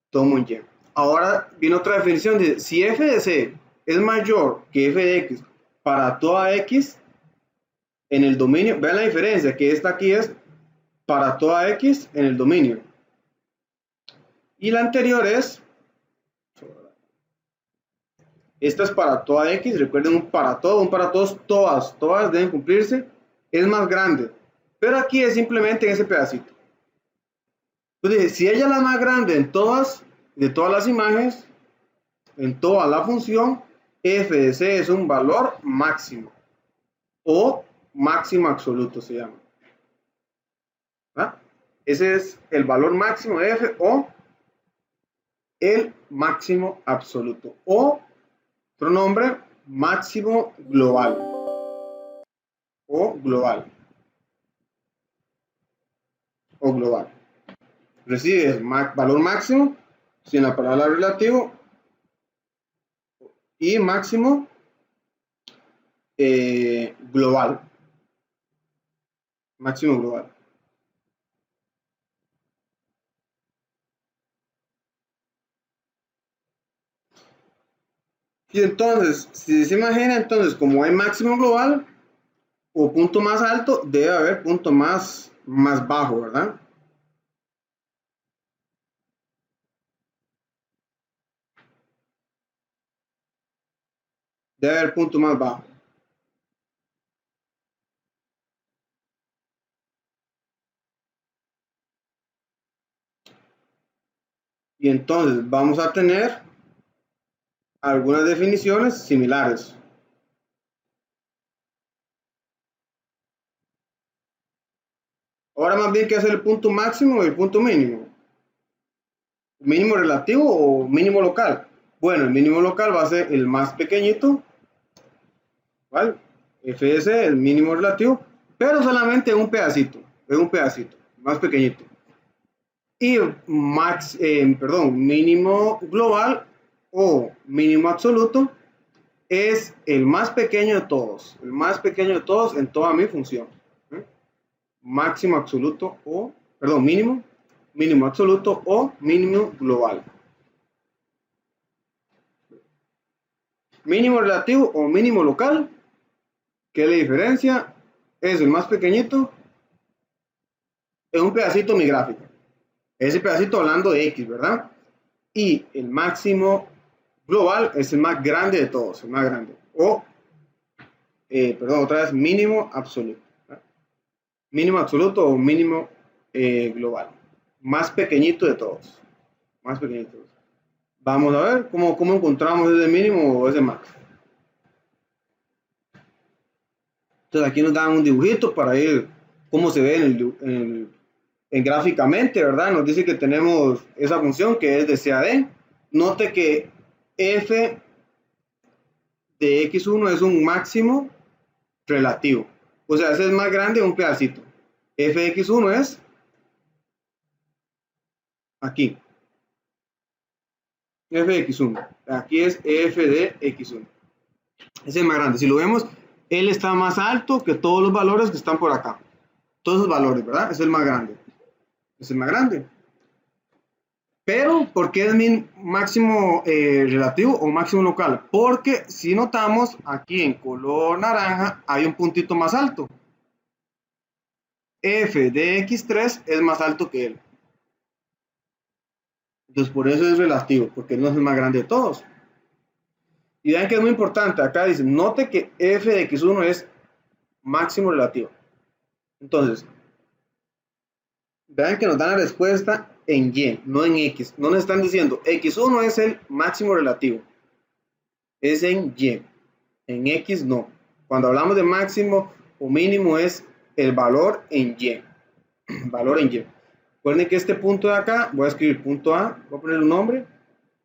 A: tomo en y. Ahora viene otra definición, dice, si f de c es mayor que f de x para toda x en el dominio, vean la diferencia, que esta aquí es para toda x en el dominio. Y la anterior es, esta es para toda x, recuerden un para todos, todas deben cumplirse, es más grande. Pero aquí es simplemente en ese pedacito. Entonces, si ella es la más grande en todas, de todas las imágenes, en toda la función, f de c es un valor máximo o máximo absoluto se llama. ¿Ah? Ese es el valor máximo de f o el máximo absoluto o otro nombre, máximo global o global o global. Recibes valor máximo sin la palabra relativo y máximo global. Máximo global. Y entonces, si se imagina, entonces como hay máximo global o punto más alto, debe haber punto más bajo, ¿verdad? Debe haber punto más bajo. Y entonces vamos a tener algunas definiciones similares. Ahora más bien, ¿qué es el punto máximo y el punto mínimo? ¿Mínimo relativo o mínimo local? Bueno, el mínimo local va a ser el más pequeñito, ¿vale? FS, el mínimo relativo, pero solamente un pedacito, es un pedacito, más pequeñito. Y mínimo global o mínimo absoluto es el más pequeño de todos, en toda mi función. Máximo absoluto o, mínimo absoluto o mínimo global. Mínimo relativo o mínimo local, ¿qué es la diferencia? Es el más pequeñito en un pedacito de mi gráfico. Ese pedacito hablando de X, ¿verdad? Y el máximo global es el más grande de todos, el más grande. O, otra vez, mínimo absoluto. ¿verdad? Mínimo absoluto o mínimo global. Más pequeñito de todos. Más pequeñito. Vamos a ver cómo encontramos ese mínimo o ese max. Entonces aquí nos dan un dibujito para ir cómo se ve en gráficamente, ¿verdad? Nos dice que tenemos esa función que es de CAD. Note que f de x1 es un máximo relativo. O sea, ese es más grande un pedacito. F de x1 es aquí. F de x1. Aquí es f de x1. Ese es más grande. Si lo vemos, él está más alto que todos los valores que están por acá. Todos esos valores, ¿verdad? Es el más grande. Es el más grande. Pero, ¿por qué es mi máximo relativo o máximo local? Porque si notamos, aquí en color naranja hay un puntito más alto. F de x3 es más alto que él. Entonces, por eso es relativo, porque no es el más grande de todos. Y vean que es muy importante. Acá dice, note que f de x1 es máximo relativo. Entonces, vean que nos dan la respuesta en y, no en x. No nos están diciendo, x1 es el máximo relativo. Es en y. En x no. Cuando hablamos de máximo o mínimo es el valor en y. Valor en y. Recuerden que este punto de acá, voy a escribir punto A, voy a poner un nombre.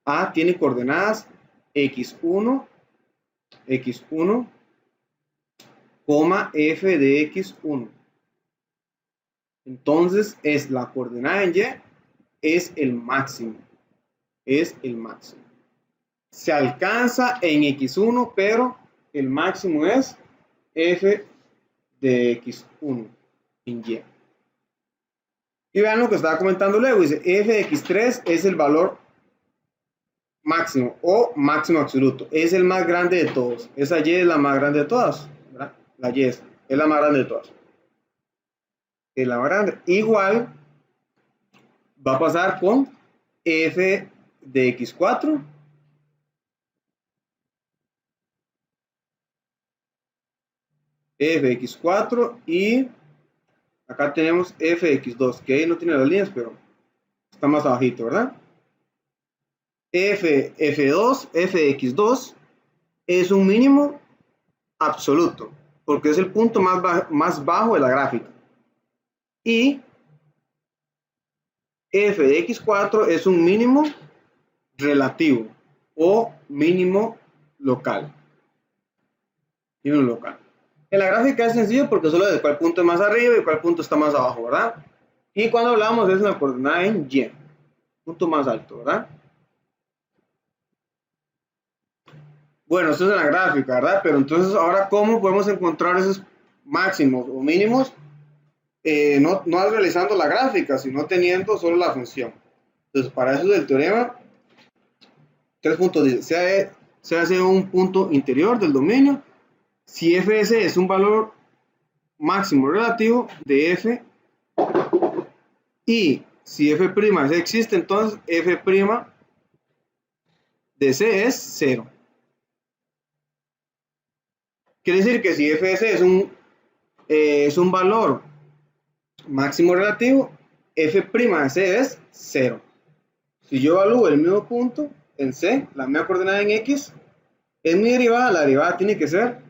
A: A tiene coordenadas x1, x1, f de x1. Entonces es la coordenada en y, es el máximo. Es el máximo. Se alcanza en x1, pero el máximo es f de x1 en y. Y vean lo que estaba comentando luego, dice f de x3 es el valor máximo o máximo absoluto, es el más grande de todos. Esa y es la más grande de todas, ¿verdad? La y es la más grande de todas. Es la más grande. Igual va a pasar con f de x4. F de x4 y acá tenemos f de x2, que ahí no tiene las líneas, pero está más abajito, ¿verdad? F2, f de x2 es un mínimo absoluto, porque es el punto más bajo de la gráfica. Y f de x4 es un mínimo relativo o mínimo local. Mínimo local. En la gráfica es sencillo porque solo de cuál punto es más arriba y cuál punto está más abajo, ¿verdad? Y cuando hablamos es una coordenada en y, punto más alto, ¿verdad? Bueno, esto es en la gráfica, ¿verdad? Pero entonces ahora, ¿cómo podemos encontrar esos máximos o mínimos? No realizando la gráfica, sino teniendo solo la función. Entonces, para eso del teorema, 3.10, se hace un punto interior del dominio. Si fs es un valor máximo relativo de f, y si f' existe, entonces f' de c es 0. Quiere decir que si fs es un valor máximo relativo, f' de c es 0. Si yo evalúo el mismo punto en C, la misma coordenada en X, en mi derivada, la derivada tiene que ser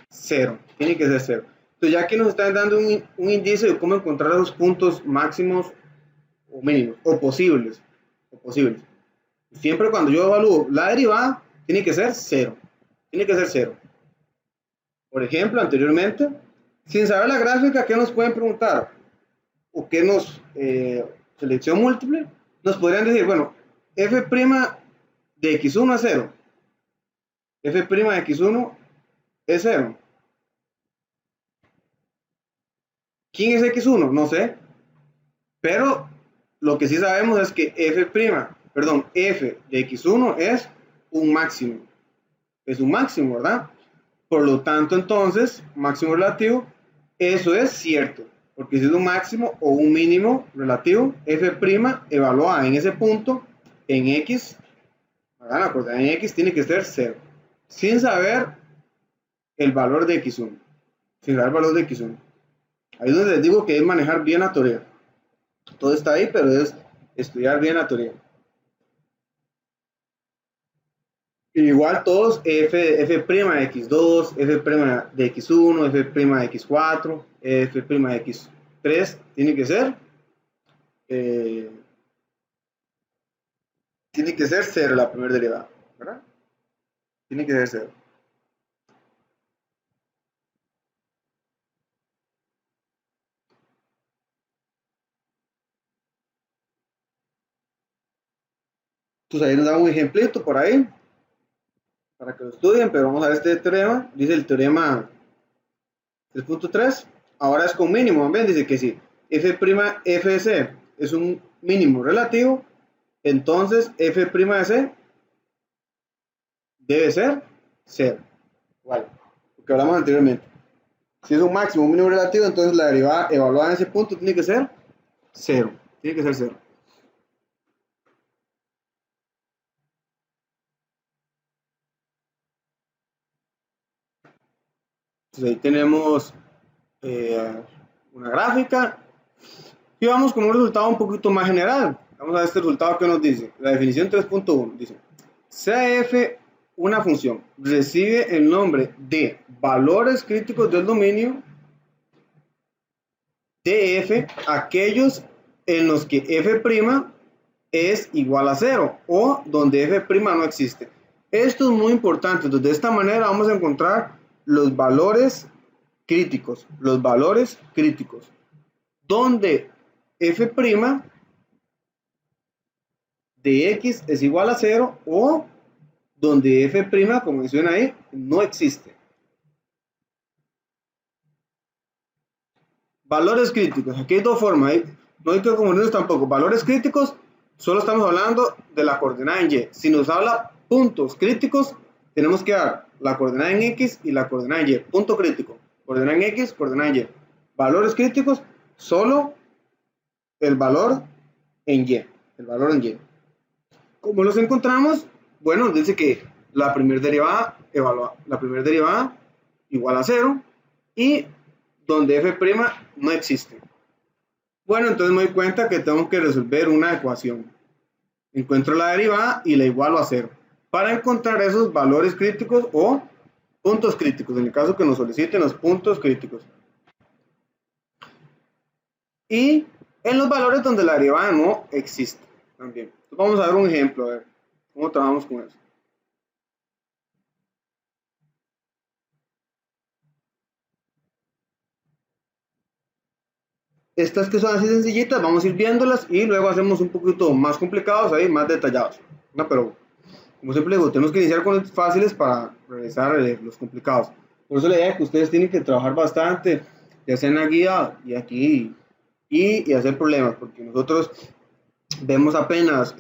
A: 0. Tiene que ser 0. Entonces, ya que nos están dando un indicio de cómo encontrar los puntos máximos o mínimos, o posibles. Siempre cuando yo evalúo la derivada, tiene que ser 0. Tiene que ser 0. Por ejemplo, anteriormente, sin saber la gráfica, ¿qué nos pueden preguntar? O qué nos selección múltiple, nos podrían decir, bueno, f' de x1 es 0. F' de x1 es 0. ¿Quién es x1? No sé. Pero lo que sí sabemos es que f' de x1 es un máximo. Es un máximo, ¿verdad? Por lo tanto, entonces, máximo relativo, eso es cierto. Porque si es un máximo o un mínimo relativo, f' evaluada en ese punto, en x, la coordenada en x tiene que ser 0. Sin saber el valor de x1. Sin saber el valor de x1. Ahí es donde les digo que es manejar bien la teoría. Todo está ahí, pero es estudiar bien la teoría. Igual todos f' de x2, f' de x1, f' de x4, f' de x3, tiene que ser tiene que ser 0 la primera derivada, ¿verdad? Tiene que ser 0. Entonces ahí nos da un ejemplito por ahí para que lo estudien, pero vamos a ver este teorema. Dice el teorema 3.3. Ahora es con mínimo. ¿Ven? Dice que si f' de c es un mínimo relativo, entonces f' de c debe ser 0. Vale, lo que hablamos anteriormente. Si es un máximo, un mínimo relativo, entonces la derivada evaluada en ese punto tiene que ser 0. Tiene que ser 0. Entonces ahí tenemos una gráfica y vamos con un resultado un poquito más general. Vamos a ver este resultado que nos dice. La definición 3.1 dice: CF, una función, recibe el nombre de valores críticos del dominio de f, aquellos en los que f' es igual a 0 o donde f' no existe. Esto es muy importante. Entonces, de esta manera vamos a encontrar los valores críticos. Los valores críticos. Donde f' de x es igual a 0 o donde f', como menciona ahí, no existe. Valores críticos. Aquí hay dos formas. No hay que confundirnos tampoco. Valores críticos, solo estamos hablando de la coordenada en y. Si nos habla puntos críticos, tenemos que dar la coordenada en x y la coordenada en y. Punto crítico. Coordenada en x, coordenada en y. Valores críticos, solo el valor en y. El valor en y. ¿Cómo los encontramos? Bueno, dice que la primera derivada igual a 0 y donde f' no existe. Bueno, entonces me doy cuenta que tengo que resolver una ecuación. Encuentro la derivada y la igualo a 0 para encontrar esos valores críticos o puntos críticos, en el caso que nos soliciten los puntos críticos. Y en los valores donde la derivada no existe también. Entonces vamos a ver un ejemplo, a ver cómo trabajamos con eso. Estas que son así sencillitas, vamos a ir viéndolas y luego hacemos un poquito más complicados ahí, más detallados. ¿No? Pero, como siempre digo, tenemos que iniciar con los fáciles para realizar los complicados. Por eso la idea es que ustedes tienen que trabajar bastante, ya sea en la guía y aquí, y hacer problemas, porque nosotros vemos apenas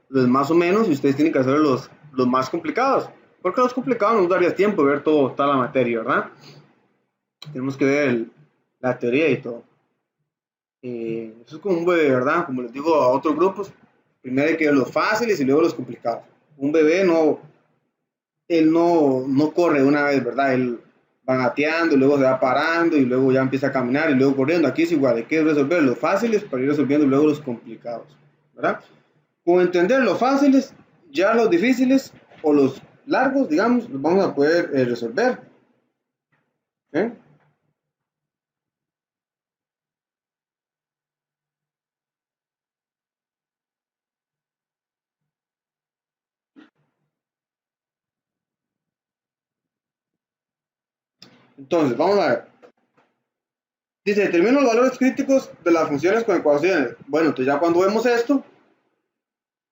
A: los más o menos y ustedes tienen que hacer los más complicados. Porque los complicados no nos daría tiempo de ver toda la materia, ¿verdad? Tenemos que ver la teoría y todo. Eso es como un bebé, ¿verdad? Como les digo a otros grupos, primero hay que ver los fáciles y luego los complicados. Un bebé él no corre una vez, ¿verdad? Él va gateando, luego se va parando y luego ya empieza a caminar y luego corriendo. Aquí es igual, hay que resolver los fáciles para ir resolviendo luego los complicados, ¿verdad? Con entender los fáciles, ya los difíciles o los largos, digamos, los vamos a poder resolver. ¿Eh? Entonces, vamos a ver. Dice, determina los valores críticos de las funciones con ecuaciones. Bueno, entonces ya cuando vemos esto,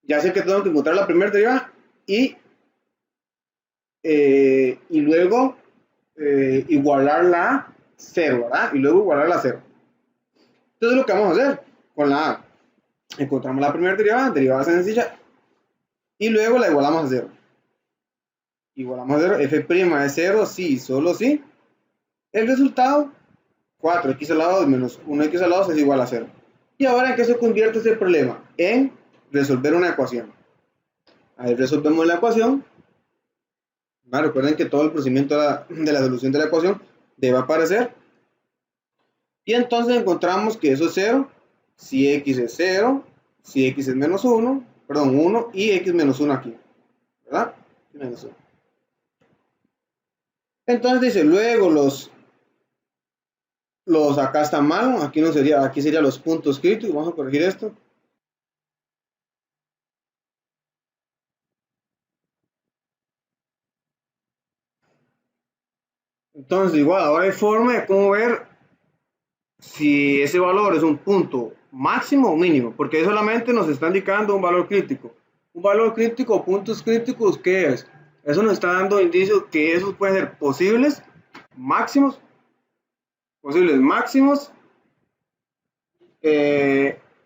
A: ya sé que tengo que encontrar la primera derivada y luego igualarla a 0, ¿verdad? Y luego igualarla a 0. Entonces lo que vamos a hacer con la A, encontramos la primera derivada sencilla, y luego la igualamos a 0. Igualamos a 0, f' es 0, sí, solo sí. El resultado, 4x al lado menos 1x al lado es igual a 0. Y ahora, ¿en qué se convierte este problema? En resolver una ecuación. Ahí resolvemos la ecuación. Recuerden que todo el procedimiento de la solución de la ecuación debe aparecer. Y entonces encontramos que eso es 0, si x es 0, si x es menos 1, perdón, 1 y x menos 1 aquí, ¿verdad? Menos 1. Entonces dice, luego acá está mal, aquí no sería, aquí serían los puntos críticos, vamos a corregir esto. Entonces igual, ahora hay forma de cómo ver si ese valor es un punto máximo o mínimo, porque solamente nos está indicando un valor crítico. Un valor crítico o puntos críticos, ¿qué es? Eso nos está dando indicios que esos pueden ser máximos, posibles máximos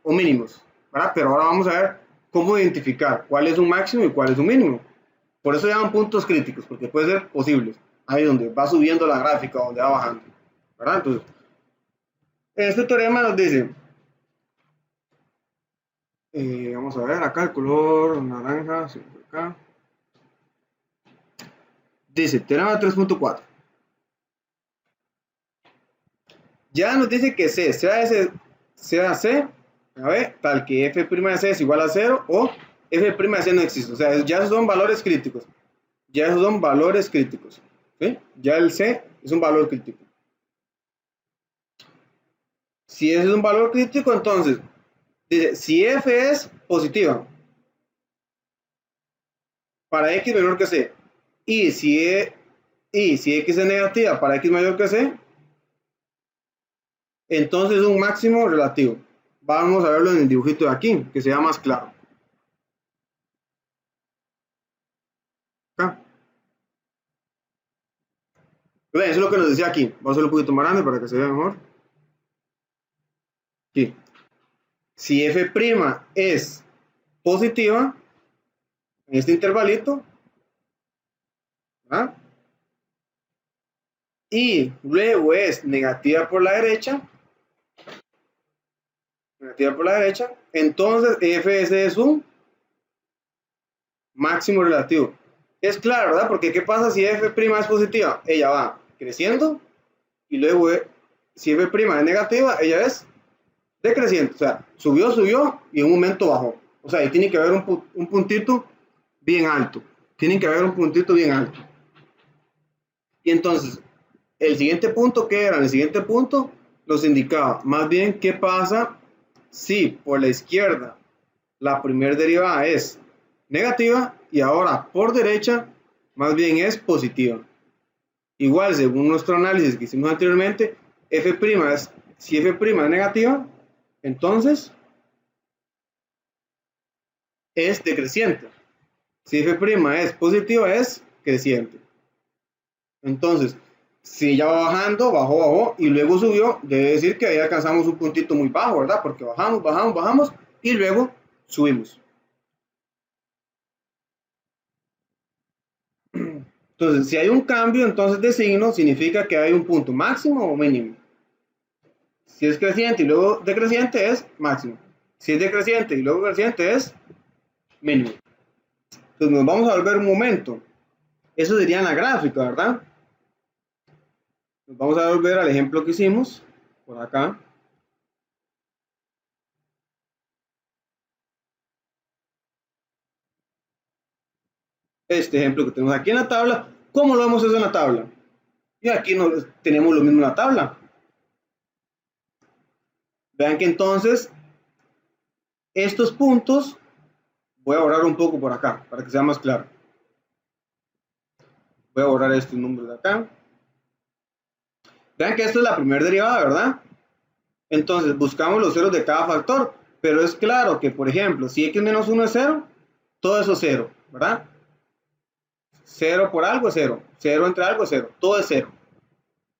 A: o mínimos, ¿verdad? Pero ahora vamos a ver cómo identificar cuál es un máximo y cuál es un mínimo. Por eso llaman puntos críticos, porque pueden ser posibles. Ahí donde va subiendo la gráfica, donde va bajando, ¿verdad? Entonces, este teorema nos dice, vamos a ver acá el color naranja, acá. Dice, teorema 3.4. Ya nos dice que C, sea C, a ver, tal que f' de C es igual a 0 o f' de C no existe. O sea, ya son valores críticos. Ya esos son valores críticos. ¿Sí? Ya el C es un valor crítico. Si ese es un valor crítico, entonces, dice, si f es positiva para x menor que C y si x es negativa para x mayor que C, entonces es un máximo relativo. Vamos a verlo en el dibujito de aquí, que sea más claro. Acá. Eso es lo que nos decía aquí. Vamos a hacerlo un poquito más grande para que se vea mejor. Aquí. Si f' es positiva en este intervalito, ¿verdad? Y luego es negativa por la derecha, entonces fs es un máximo relativo. Es claro, ¿verdad? Porque ¿qué pasa si f' es positiva? Ella va creciendo y luego si f' es negativa, ella es decreciente. O sea, subió y en un momento bajó. O sea, ahí tiene que haber un puntito bien alto. Tiene que haber un puntito bien alto. Y entonces, el siguiente punto, ¿qué era? El siguiente punto nos indicaba más bien qué pasa si por la izquierda la primera derivada es negativa y ahora por derecha más bien es positiva. Igual, según nuestro análisis que hicimos anteriormente, si f' es negativa, entonces es decreciente. Si f' es positiva, es creciente. Entonces, si ya va bajando, bajó y luego subió, debe decir que ahí alcanzamos un puntito muy bajo, ¿verdad? Porque bajamos y luego subimos. Entonces, si hay un cambio entonces de signo, significa que hay un punto máximo o mínimo. Si es creciente y luego decreciente es máximo. Si es decreciente y luego creciente es mínimo. Entonces nos vamos a volver un momento. Eso sería en la gráfica, ¿verdad? Nos vamos a volver al ejemplo que hicimos por acá. Este ejemplo que tenemos aquí en la tabla. ¿Cómo lo vemos eso en la tabla? Y aquí tenemos lo mismo en la tabla. Vean que entonces estos puntos, voy a borrar un poco por acá para que sea más claro. Voy a borrar estos números de acá. Vean que esto es la primera derivada, ¿verdad? Entonces buscamos los ceros de cada factor, pero es claro que, por ejemplo, si x menos 1 es 0, todo eso es 0, ¿verdad? 0 por algo es 0, 0 entre algo es 0, todo es 0.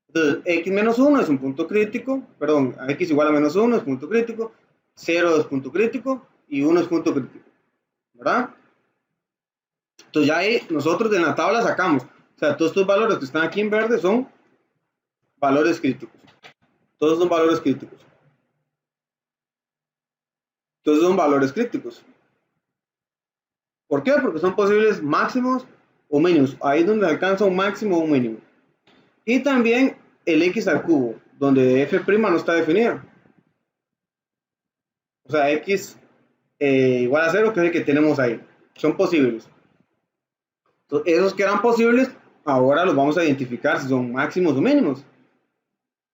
A: Entonces, x menos 1 es un punto crítico, perdón, x igual a menos 1 es punto crítico, 0 es punto crítico y 1 es punto crítico, ¿verdad? Entonces ya ahí nosotros en la tabla sacamos, o sea, todos estos valores que están aquí en verde son valores críticos, todos son valores críticos. Entonces son valores críticos. ¿Por qué? Porque son posibles máximos o mínimos, ahí es donde alcanza un máximo o un mínimo. Y también el x al cubo, donde f' no está definida. O sea, x igual a 0, que es el que tenemos ahí. Son posibles. Entonces, esos que eran posibles, ahora los vamos a identificar si son máximos o mínimos.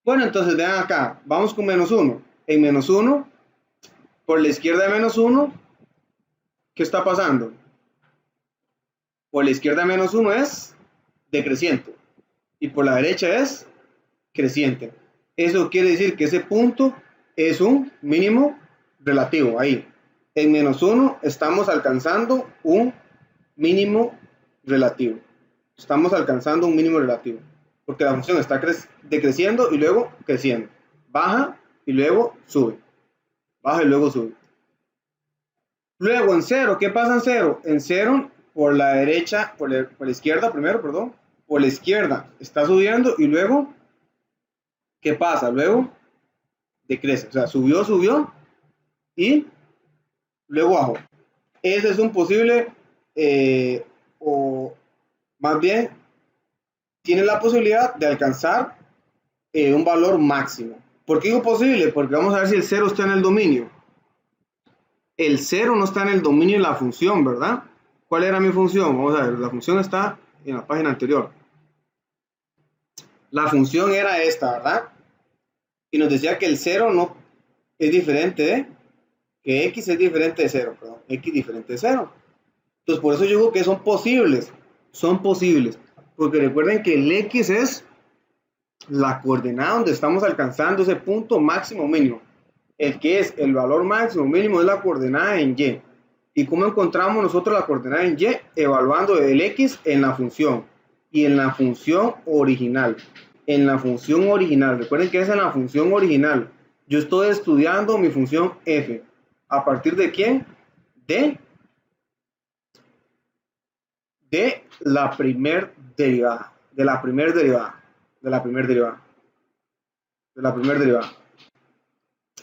A: Bueno, entonces vean acá, vamos con menos 1. En menos 1, por la izquierda de menos 1, ¿qué está pasando? Por la izquierda de menos 1 es decreciente y por la derecha es creciente. Eso quiere decir que ese punto es un mínimo relativo ahí. en menos 1 estamos alcanzando un mínimo relativo. Estamos alcanzando un mínimo relativo. Porque la función está decreciendo y luego creciendo. Baja y luego sube. Baja y luego sube. Luego en 0, ¿qué pasa en 0? En 0, por la derecha, por la izquierda primero, perdón. Por la izquierda está subiendo y luego, ¿qué pasa? Luego decrece. O sea, subió y luego bajó. Ese es un posible, o más bien, tiene la posibilidad de alcanzar un valor máximo. ¿Por qué digo posible? Porque vamos a ver si el 0 está en el dominio. El 0 no está en el dominio de la función, ¿verdad? ¿Cuál era mi función? Vamos a ver, la función está en la página anterior. La función era esta, ¿verdad? Y nos decía que el 0 no es diferente de, que x es diferente de 0, perdón, x diferente de 0. Entonces, por eso yo digo que son posibles, porque recuerden que el x es la coordenada donde estamos alcanzando ese punto máximo mínimo. El que es el valor máximo mínimo es la coordenada en y. ¿Y cómo encontramos nosotros la coordenada en y? Evaluando el x en la función y en la función original. En la función original, recuerden que es en la función original. Yo estoy estudiando mi función f. ¿A partir de quién? De la primer derivada. De la primer derivada.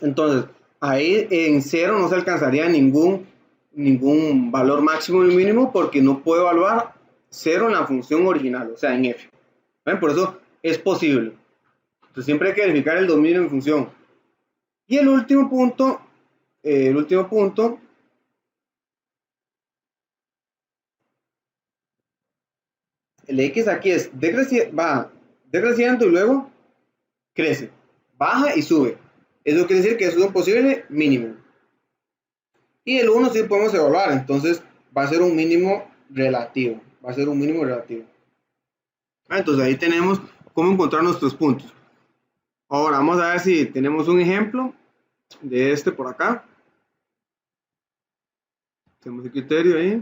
A: Entonces, ahí en 0 no se alcanzaría ningún valor máximo ni mínimo porque no puedo evaluar 0 en la función original, o sea, en f. ¿Ven? Por eso es posible. Entonces, siempre hay que verificar el dominio en función. Y el último punto, el x aquí es va decreciendo y luego crece, baja y sube. Eso quiere decir que es un posible mínimo. Y el 1 sí podemos evaluar, entonces va a ser un mínimo relativo. Entonces ahí tenemos cómo encontrar nuestros puntos. Ahora vamos a ver si tenemos un ejemplo de este por acá. Tenemos el criterio ahí.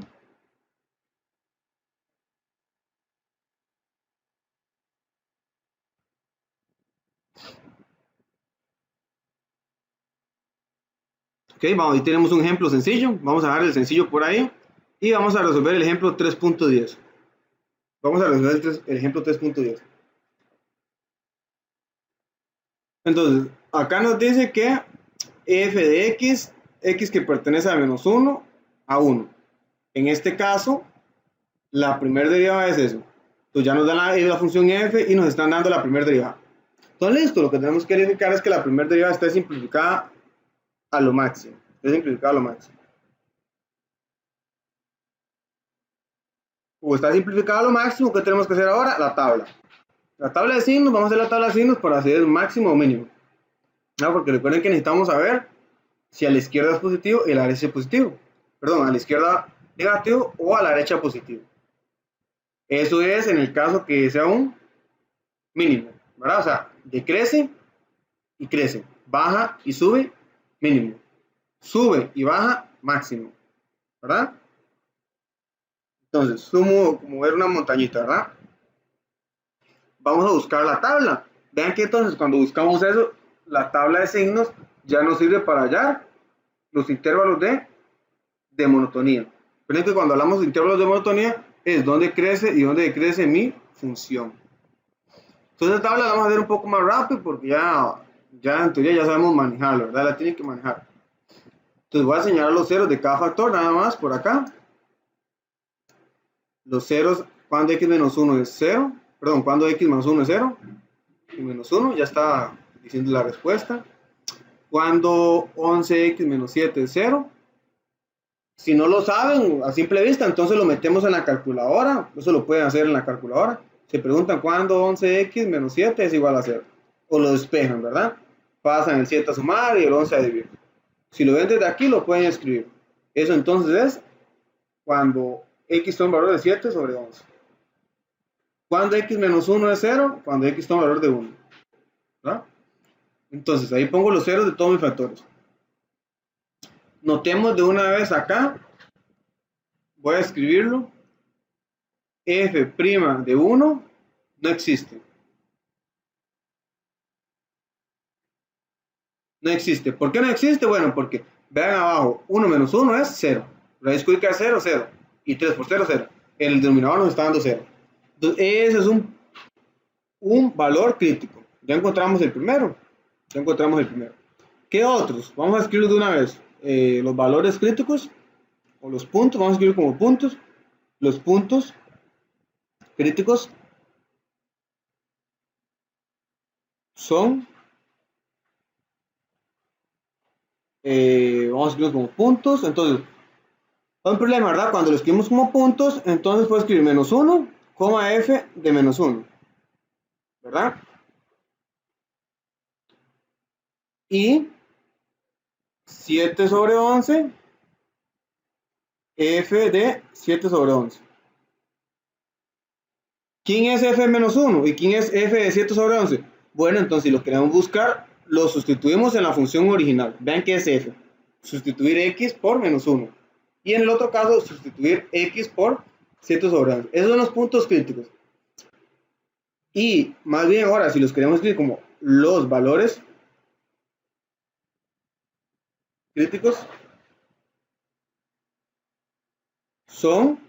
A: Ok, vamos, ahí tenemos un ejemplo sencillo. Vamos a dar el sencillo por ahí. Y vamos a resolver el ejemplo 3.10. Vamos a resolver el ejemplo 3.10. Entonces, acá nos dice que f de x que pertenece a menos 1 a 1. En este caso, la primera derivada es eso. Entonces ya nos dan la función f y nos están dando la primera derivada. Entonces listo, lo que tenemos que verificar es que la primera derivada esté simplificada a lo máximo. O está simplificada a lo máximo, ¿qué tenemos que hacer ahora? La tabla. La tabla de signos, vamos a hacer la tabla de signos para hacer el máximo o mínimo. ¿No? Porque recuerden que necesitamos saber si a la izquierda es positivo y a la derecha es positivo. Perdón, a la izquierda negativo o a la derecha positivo. Eso es en el caso que sea un mínimo, ¿verdad? O sea, decrece y crece, baja y sube, mínimo. Sube y baja, máximo, ¿verdad? Entonces, sumo como ver una montañita, ¿verdad? Vamos a buscar la tabla. Vean que entonces cuando buscamos eso, la tabla de signos ya nos sirve para hallar los intervalos de monotonía. Recuerden que cuando hablamos de intervalos de monotonía es dónde crece y dónde decrece mi función. Entonces esta tabla la vamos a hacer un poco más rápido porque ya en teoría ya sabemos manejarlo, ¿verdad? La tienen que manejar. Entonces voy a señalar los ceros de cada factor nada más por acá. Los ceros cuando x menos 1 es 0, perdón, cuando x menos 1 es 0 y menos 1, ya está diciendo la respuesta. Cuando 11x menos 7 es 0. Si no lo saben a simple vista, entonces lo metemos en la calculadora. Eso lo pueden hacer en la calculadora. Se preguntan cuándo 11x menos 7 es igual a 0. O lo despejan, ¿verdad? Pasan el 7 a sumar y el 11 a dividir. Si lo ven desde aquí, lo pueden escribir. Eso entonces es cuando x toma un valor de 7 sobre 11. Cuando x menos 1 es 0, cuando x toma un valor de 1. ¿Verdad? Entonces ahí pongo los ceros de todos mis factores. Notemos de una vez acá, voy a escribirlo, f' de 1 no existe. No existe. ¿Por qué no existe? Bueno, porque vean abajo, 1 menos 1 es 0. Raíz cúbica es 0, 0. Y 3 por 0, 0. El denominador nos está dando 0. Entonces, ese es un valor crítico. Ya encontramos el primero. Ya encontramos el primero. ¿Qué otros? Vamos a escribirlos de una vez. Los valores críticos o los puntos, vamos a escribir como puntos. Los puntos críticos son, vamos a escribirlos como puntos. Entonces, hay un problema, ¿verdad? Cuando lo escribimos como puntos, entonces puedo escribir menos 1, f de menos 1, ¿verdad? Y 7 sobre 11, f de 7 sobre 11. ¿Quién es f de menos 1? ¿Y quién es f de 7 sobre 11? Bueno, entonces si lo queremos buscar, lo sustituimos en la función original. Vean que es f. Sustituir x por menos 1. Y en el otro caso, sustituir x por 7 sobre 11. Esos son los puntos críticos. Y más bien ahora, si los queremos escribir como los valores críticos, son,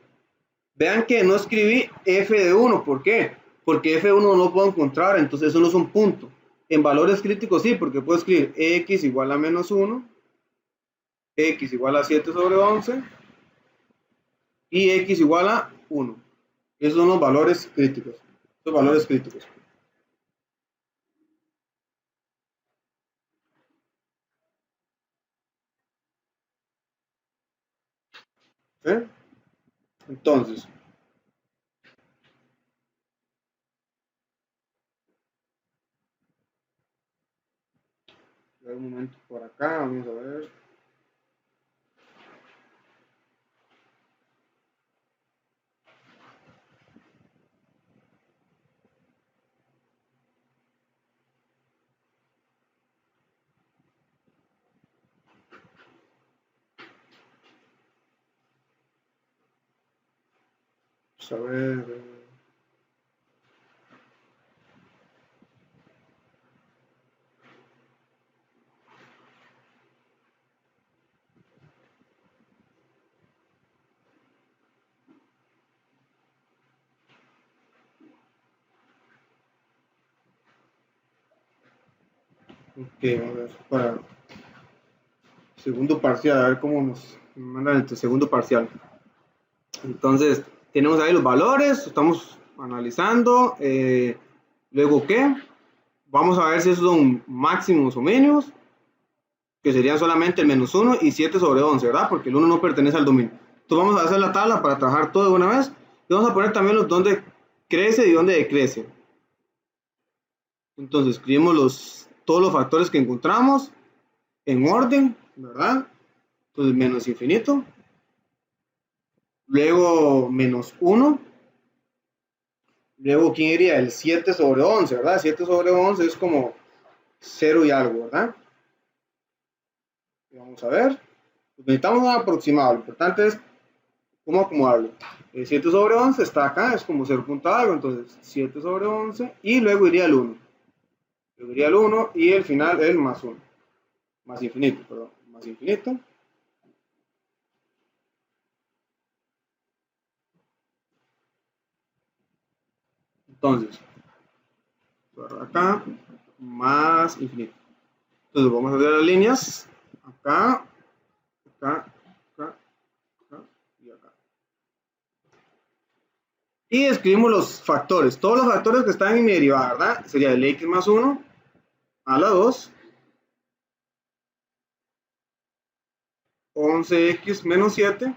A: vean que no escribí f de 1, ¿por qué? Porque f de 1 no lo puedo encontrar, entonces eso no es un punto. En valores críticos sí, porque puedo escribir x igual a menos 1, x igual a 7 sobre 11 y x igual a 1. Esos son los valores críticos. Los valores críticos. ¿Sí? Entonces, un momento por acá, vamos a ver. Vamos a ver. Ok, vamos a ver. Para segundo parcial, a ver cómo nos mandan el segundo parcial. Entonces, tenemos ahí los valores, estamos analizando. Luego, ¿qué? Vamos a ver si esos son máximos o mínimos, que serían solamente el menos 1 y 7 sobre 11, ¿verdad? Porque el 1 no pertenece al dominio. Entonces, vamos a hacer la tabla para trabajar todo de una vez. Y vamos a poner también los donde crece y donde decrece. Entonces, escribimos todos los factores que encontramos en orden, ¿verdad? Entonces, menos infinito. Luego, menos 1. Luego, ¿quién iría? El 7 sobre 11, ¿verdad? 7 sobre 11 es como 0 y algo, ¿verdad? Y vamos a ver. Necesitamos un aproximado. Lo importante es cómo acomodarlo. El 7 sobre 11 está acá, es como 0 punto algo. Entonces, 7 sobre 11. Y luego iría el 1. Luego iría el 1 y el final el más 1. Más infinito, perdón. Más infinito. Entonces, acá, más infinito. Entonces, vamos a hacer las líneas. Acá, acá, acá, acá y acá. Y escribimos los factores. Todos los factores que están en mi derivada, ¿verdad? Sería el x más 1 a la 2, 11x menos 7.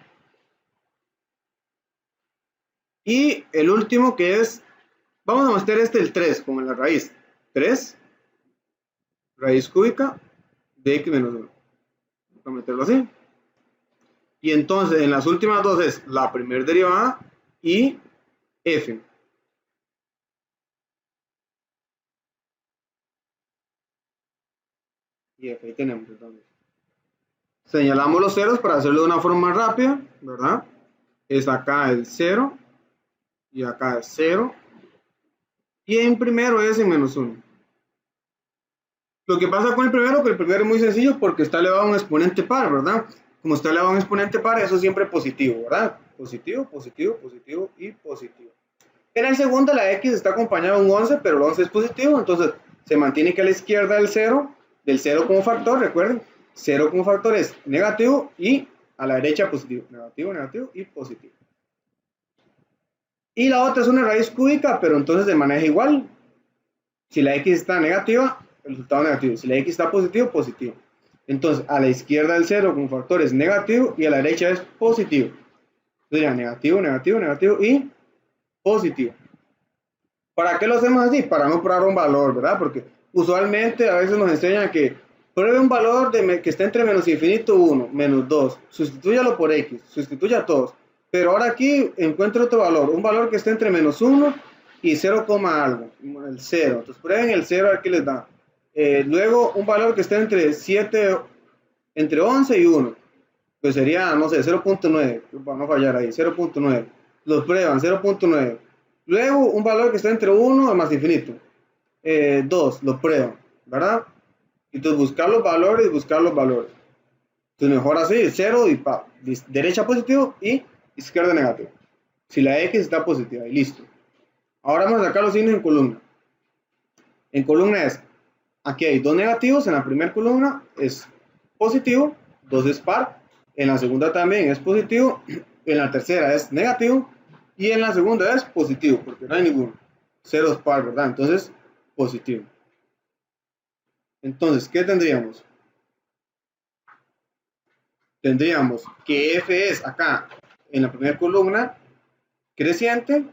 A: Y el último que es, vamos a meter el 3 como en la raíz. 3 raíz cúbica de x menos 1. Vamos a meterlo así. Y entonces en las últimas dos es la primera derivada y f. Y f, ahí tenemos entonces. Señalamos los ceros para hacerlo de una forma más rápida, ¿verdad? Es acá el 0 y acá es 0. Y en primero es en menos 1. Lo que pasa con el primero, que el primero es muy sencillo porque está elevado a un exponente par, ¿verdad? Como está elevado a un exponente par, eso es siempre positivo, ¿verdad? Positivo, positivo, positivo y positivo. En el segundo, la x está acompañada de un 11, pero el 11 es positivo, entonces se mantiene que a la izquierda del 0 como factor, recuerden, 0 como factor es negativo y a la derecha positivo, negativo, negativo y positivo. Y la otra es una raíz cúbica, pero entonces se maneja igual. Si la x está negativa, el resultado es negativo. Si la x está positivo, positivo. Entonces, a la izquierda del 0 como factor es negativo y a la derecha es positivo. Sería negativo, negativo, negativo y positivo. ¿Para qué lo hacemos así? Para no probar un valor, ¿verdad? Porque usualmente a veces nos enseñan que pruebe un valor que está entre menos infinito 1, menos 2. Sustitúyalo por x, sustituya todos. Pero ahora aquí encuentro otro valor, un valor que está entre menos 1 y 0, algo, el 0. Entonces prueben el 0 a ver qué les da. Luego un valor que está entre 7, entre 11 y 1. Pues sería, no sé, 0.9, para no fallar ahí, 0.9. Los prueban, 0.9. Luego un valor que está entre 1 y más infinito. 2, lo prueban, ¿verdad? Entonces buscar los valores, buscar los valores. Entonces mejor así, 0 y derecha positivo y izquierda negativo. Si la x está positiva y listo. Ahora vamos a sacar los signos en columna. En columna es, aquí hay dos negativos, en la primera columna es positivo, 2 es par, en la segunda también es positivo, en la tercera es negativo y en la segunda es positivo, porque no hay ninguno. 0 es par, ¿verdad? Entonces, positivo. Entonces, ¿qué tendríamos? Tendríamos que f es acá, en la primera columna, creciente,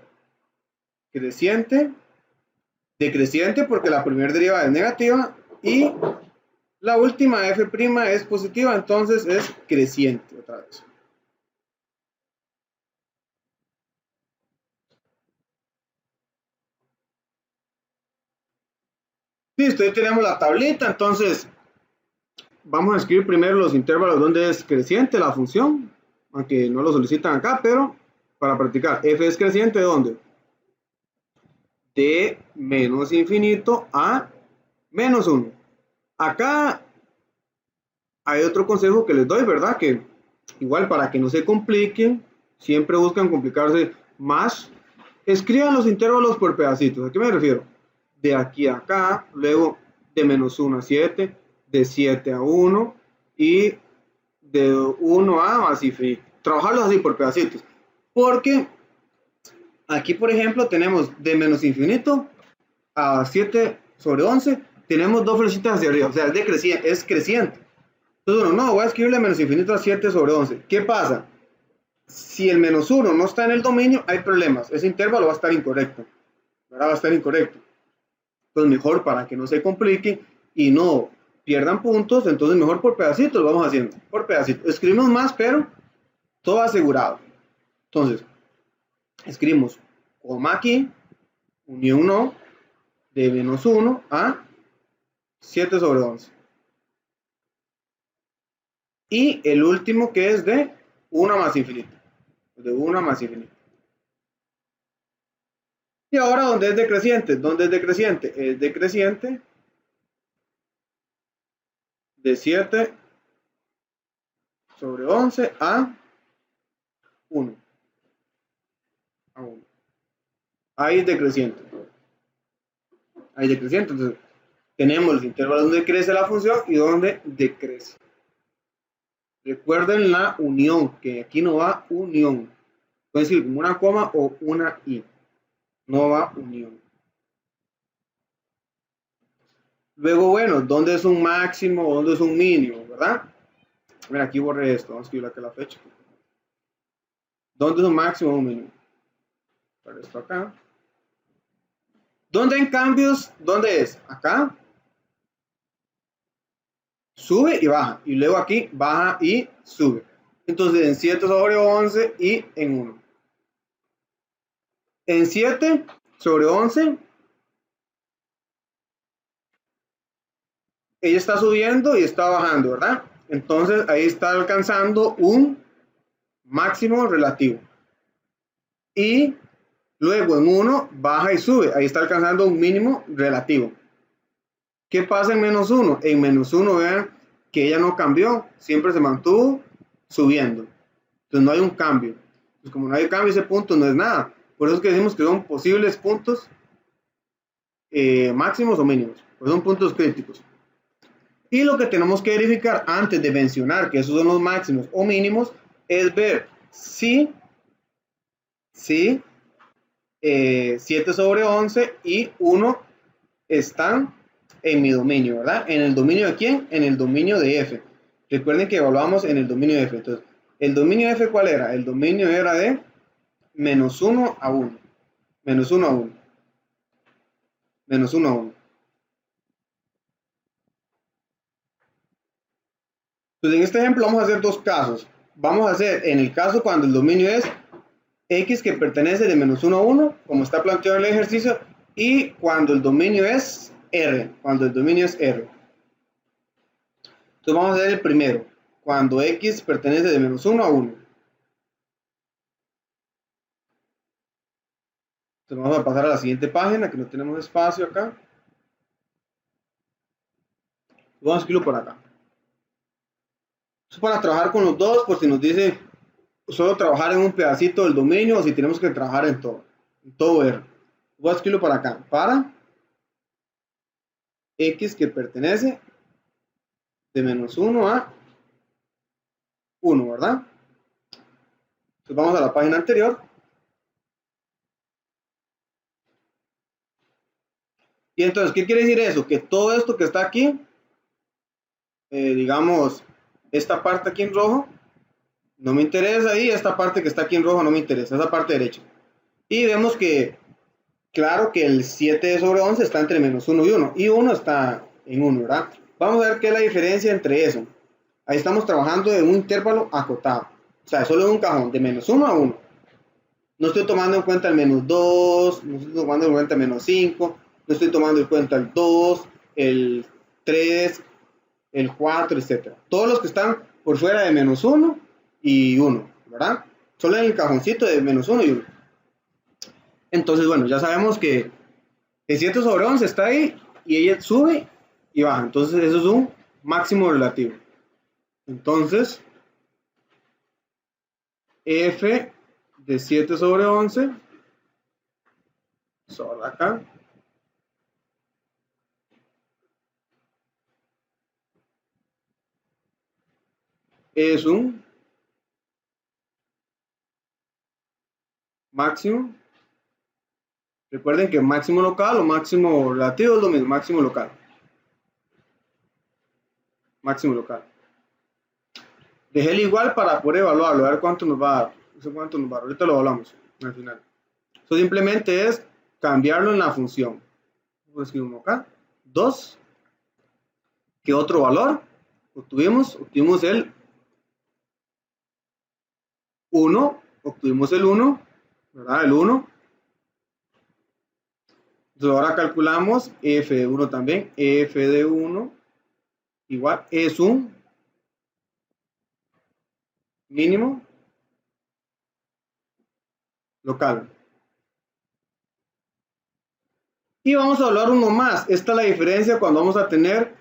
A: creciente, decreciente, porque la primera derivada es negativa, y la última f' es positiva, entonces es creciente otra vez. Listo, ahí tenemos la tablita, entonces vamos a escribir primero los intervalos donde es creciente la función, aunque no lo solicitan acá, pero para practicar, f es creciente ¿de dónde? De menos infinito a menos 1. Acá hay otro consejo que les doy, ¿verdad? Que igual para que no se compliquen, siempre buscan complicarse más. Escriban los intervalos por pedacitos. ¿A qué me refiero? De aquí a acá, luego de menos 1 a 7, de 7 a 1 y de 1 a más infinito. Trabajarlos así por pedacitos. Porque aquí, por ejemplo, tenemos de menos infinito a 7 sobre 11, tenemos dos flechitas hacia arriba, o sea, es creciente. Entonces, no, voy a escribirle menos infinito a 7 sobre 11. ¿Qué pasa? Si el menos 1 no está en el dominio, hay problemas. Ese intervalo va a estar incorrecto. ¿Verdad? Va a estar incorrecto. Entonces, mejor para que no se complique y no pierdan puntos, entonces mejor por pedacitos lo vamos haciendo. Por pedacitos. Escribimos más, pero todo asegurado. Entonces, escribimos coma aquí, unión no, de menos 1 a 7 sobre 11. Y el último que es de 1 más infinito. De 1 más infinito. Y ahora, ¿dónde es decreciente? ¿Dónde es decreciente? Es decreciente de 7 sobre 11 a 1. A 1. Ahí es decreciente. Ahí es decreciente. Entonces, tenemos los intervalos donde crece la función y donde decrece. Recuerden la unión, que aquí no va unión. Puede decir como una coma o una i. No va unión. Luego, bueno, ¿dónde es un máximo o dónde es un mínimo? ¿Verdad? Mira, aquí borré esto. Vamos a escribir aquí la fecha. ¿Dónde es un máximo o un mínimo? Para esto acá. ¿Dónde en cambios? ¿Dónde es? Acá. Sube y baja. Y luego aquí baja y sube. Entonces en 7 sobre 11 y en 1. En 7 sobre 11, ella está subiendo y está bajando, ¿verdad? Entonces ahí está alcanzando un máximo relativo. Y luego en 1 baja y sube. Ahí está alcanzando un mínimo relativo. ¿Qué pasa en menos 1? En menos 1 vean que ella no cambió. Siempre se mantuvo subiendo. Entonces no hay un cambio. Entonces como no hay cambio, ese punto no es nada. Por eso es que decimos que son posibles puntos máximos o mínimos. Pues son puntos críticos. Y lo que tenemos que verificar antes de mencionar que esos son los máximos o mínimos es ver si 7 sobre 11 y 1 están en mi dominio, ¿verdad? ¿En el dominio de quién? En el dominio de F. Recuerden que evaluamos en el dominio de F. Entonces, ¿el dominio de F cuál era? El dominio era de menos 1 a 1. Menos 1 a 1. Menos 1 a 1. Entonces, en este ejemplo vamos a hacer dos casos. Vamos a hacer en el caso cuando el dominio es X que pertenece de menos 1 a 1, como está planteado en el ejercicio, y cuando el dominio es R. Cuando el dominio es R. Entonces vamos a hacer el primero. Cuando X pertenece de menos 1 a 1. Entonces vamos a pasar a la siguiente página, que no tenemos espacio acá. Vamos a escribirlo por acá. Eso para trabajar con los dos, por si nos dice solo trabajar en un pedacito del dominio o si tenemos que trabajar en todo R. Voy a escribirlo para acá. Para X que pertenece de menos 1 a 1, ¿verdad? Entonces vamos a la página anterior. Y entonces, ¿qué quiere decir eso? Que todo esto que está aquí, digamos, esta parte aquí en rojo, no me interesa, y esta parte que está aquí en rojo no me interesa, esa parte derecha. Y vemos que, claro que el 7 sobre 11 está entre menos 1 y 1, y 1 está en 1, ¿verdad? Vamos a ver qué es la diferencia entre eso. Ahí estamos trabajando en un intervalo acotado, o sea, solo en un cajón, de menos 1 a 1. No estoy tomando en cuenta el menos 2, no estoy tomando en cuenta el menos 5, no estoy tomando en cuenta el 2, el 3, el 4, etc. Todos los que están por fuera de menos 1 y 1, ¿verdad? Solo en el cajoncito de menos 1 y 1. Entonces, bueno, ya sabemos que el 7 sobre 11 está ahí y ella sube y baja. Entonces, eso es un máximo relativo. Entonces, F de 7 sobre 11 sobre acá es un máximo. Recuerden que máximo local o máximo relativo es lo mismo, máximo local. Máximo local. Dejéle igual para poder evaluarlo, a ver cuánto nos va a dar. No sé cuánto nos va a dar, ahorita lo hablamos al final. Eso simplemente es cambiarlo en la función. Escribimos acá, 2. ¿Qué otro valor obtuvimos? Obtuvimos el 1, obtuvimos el 1, ¿verdad? El 1. Entonces ahora calculamos f de 1 también. F de 1 igual es un mínimo local. Y vamos a hablar uno más. Esta es la diferencia cuando vamos a tener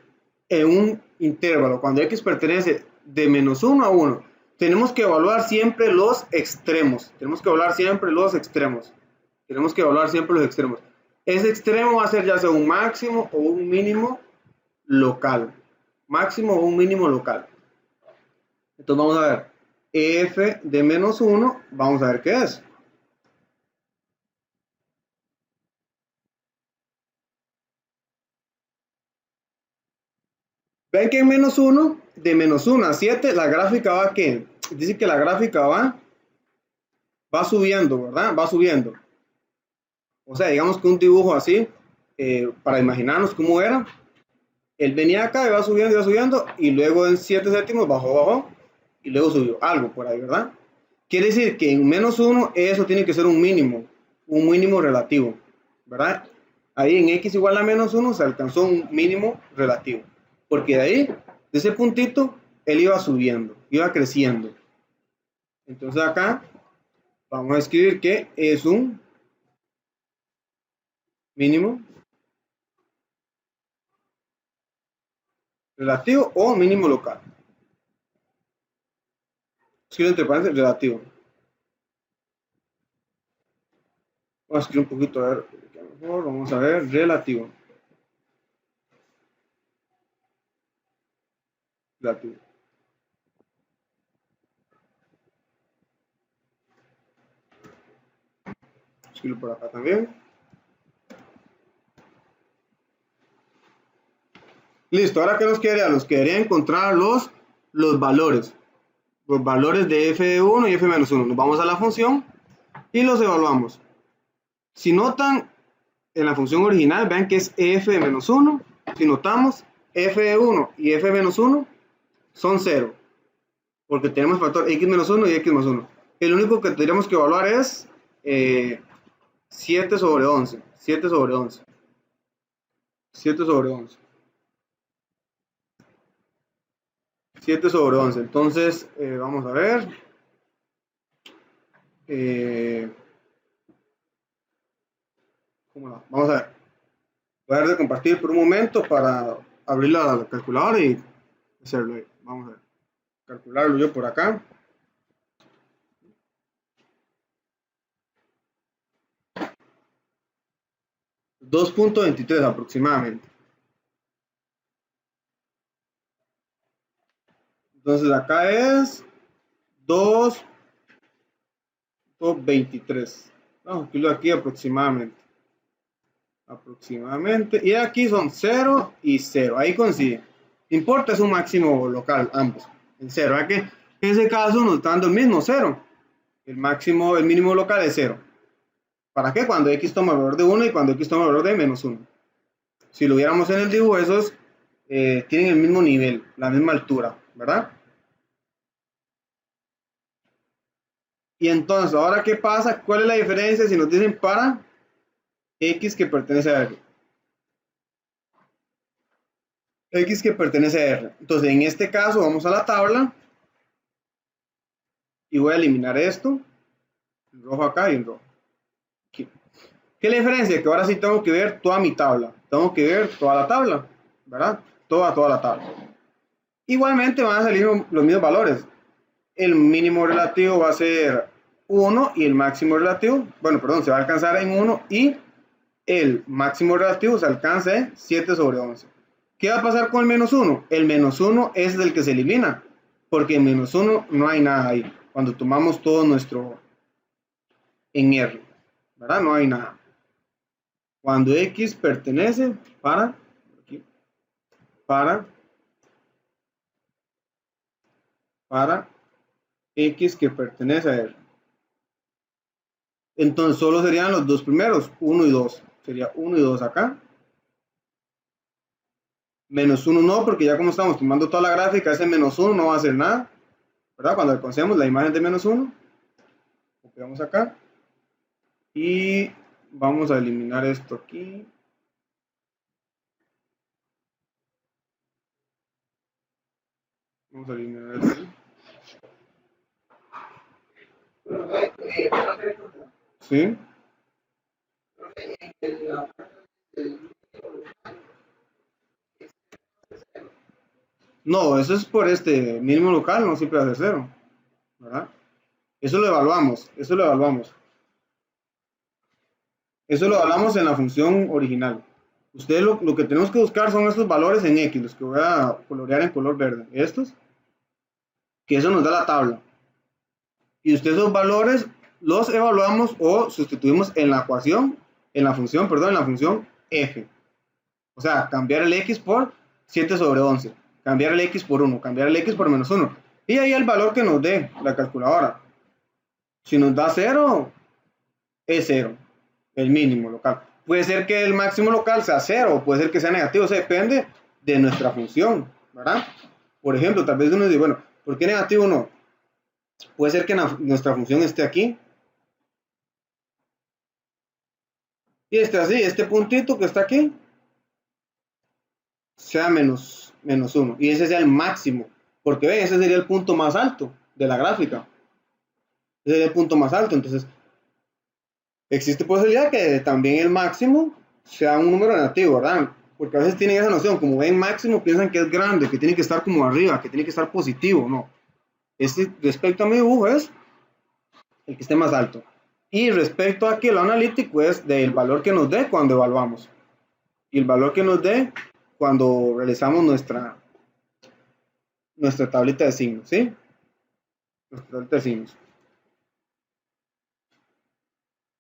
A: en un intervalo. Cuando x pertenece de menos 1 a 1. Tenemos que evaluar siempre los extremos. Tenemos que evaluar siempre los extremos. Tenemos que evaluar siempre los extremos. Ese extremo va a ser ya sea un máximo o un mínimo local. Máximo o un mínimo local. Entonces vamos a ver. F de menos 1. Vamos a ver qué es. Ven que en menos 1, de menos 1 a 7, la gráfica va a ¿qué? Dice que la gráfica va subiendo, ¿verdad? Va subiendo. O sea, digamos que un dibujo así, para imaginarnos cómo era. Él venía acá y va subiendo, y luego en 7 séptimos bajó, y luego subió algo por ahí, ¿verdad? Quiere decir que en menos 1 eso tiene que ser un mínimo relativo, ¿verdad? Ahí en x igual a menos 1 se alcanzó un mínimo relativo. Porque de ahí, de ese puntito, él iba subiendo, iba creciendo. Entonces acá vamos a escribir que es un mínimo relativo o mínimo local. Escribo entre paréntesis relativo. Vamos a escribir un poquito, a ver, mejor, vamos a ver, relativo. Relativo. Escribo por acá también. Listo, ahora que nos quedaría, nos quedaría encontrar los valores. Los valores de f1 y f-1. Nos vamos a la función y los evaluamos. Si notan, en la función original, vean que es f de menos 1. Si notamos, f1 y f-1 son 0. Porque tenemos el factor x menos 1 y x más 1. El único que tendríamos que evaluar es 7 sobre 11. 7 sobre 11. 7 sobre 11. 7 sobre 11. Entonces, vamos a ver. Vamos a ver. Voy a dar de compartir por un momento para abrir la calculadora y hacerlo. Vamos a ver. Calcularlo yo por acá. 2.23 aproximadamente. Entonces acá es 2.23. Vamos a escribirlo aquí aproximadamente. Y aquí son 0 y 0. Ahí coincide. Importa es un máximo local, ambos. En 0. ¿Verdad que en ese caso nos está dando el mismo 0? El mínimo local es 0. ¿Para qué? Cuando x toma el valor de 1 y cuando x toma el valor de menos 1. Si lo viéramos en el dibujo, esos tienen el mismo nivel, la misma altura, ¿verdad? Y entonces, ¿ahora qué pasa? ¿Cuál es la diferencia si nos dicen para x que pertenece a R? X que pertenece a R. Entonces, en este caso, vamos a la tabla y voy a eliminar esto, el rojo acá y el rojo aquí. ¿Qué es la diferencia? Que ahora sí tengo que ver toda mi tabla. Tengo que ver toda la tabla, ¿verdad? Toda la tabla. Igualmente van a salir los mismos valores. El mínimo relativo va a ser 1 y el máximo relativo, bueno, perdón, se va a alcanzar en 1 y el máximo relativo se alcanza en 7 sobre 11. ¿Qué va a pasar con el menos 1? El menos 1 es el que se elimina, porque en menos 1 no hay nada ahí. Cuando tomamos todo nuestro en R, ¿verdad? No hay nada. Cuando X pertenece para X que pertenece a R. Entonces solo serían los dos primeros, 1 y 2. Sería 1 y 2 acá. Menos 1 no, porque ya como estamos tomando toda la gráfica, ese menos 1 no va a hacer nada, ¿verdad? Cuando alcancemos la imagen de menos 1, copiamos acá y vamos a eliminar esto aquí. Vamos a eliminar esto aquí. ¿Sí? No, eso es por este mínimo local, no siempre va a ser 0, ¿verdad? Eso lo evaluamos. Eso lo evaluamos en la función original. Ustedes lo que tenemos que buscar son estos valores en X, los que voy a colorear en color verde. Estos, que eso nos da la tabla. Y ustedes esos valores los evaluamos o sustituimos en la ecuación, en la función f. O sea, cambiar el x por 7 sobre 11, cambiar el x por 1, cambiar el x por menos 1. Y ahí el valor que nos dé la calculadora. Si nos da 0, es 0, el mínimo local. Puede ser que el máximo local sea 0, o puede ser que sea negativo, o sea, depende de nuestra función, ¿verdad? Por ejemplo, tal vez uno dice, bueno, ¿por qué negativo no? Puede ser que nuestra función esté aquí. Y esté así, este puntito que está aquí, sea menos 1. Y ese sea el máximo. porque ven, ese sería el punto más alto de la gráfica. Ese sería el punto más alto. Entonces, existe posibilidad que también el máximo sea un número negativo, ¿verdad? Porque a veces tienen esa noción, como ven máximo, piensan que es grande, que tiene que estar como arriba, que tiene que estar positivo, no. Este, respecto a mi dibujo, es el que esté más alto. Y respecto a que lo analítico es del valor que nos dé cuando evaluamos. Y el valor que nos dé cuando realizamos nuestra tablita de signos, ¿sí? Nuestra tablita de signos.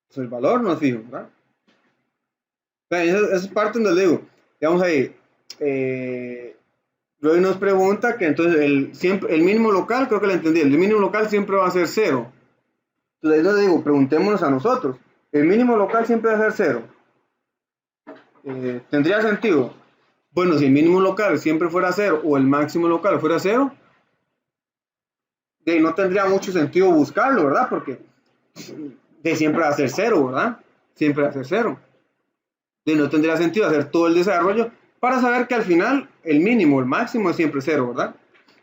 A: Pues el valor no es fijo, ¿verdad? Esa es parte donde le digo, digamos ahí, Roy nos pregunta que entonces el mínimo local, creo que lo entendí, el mínimo local siempre va a ser cero. Entonces ahí le digo, preguntémonos a nosotros, el mínimo local siempre va a ser cero. ¿Tendría sentido? Bueno, si el mínimo local siempre fuera cero o el máximo local fuera cero, no tendría mucho sentido buscarlo, ¿verdad? Porque siempre va a ser cero, ¿verdad? Siempre va a ser cero. No tendría sentido hacer todo el desarrollo para saber que al final el mínimo, el máximo es siempre cero, ¿verdad?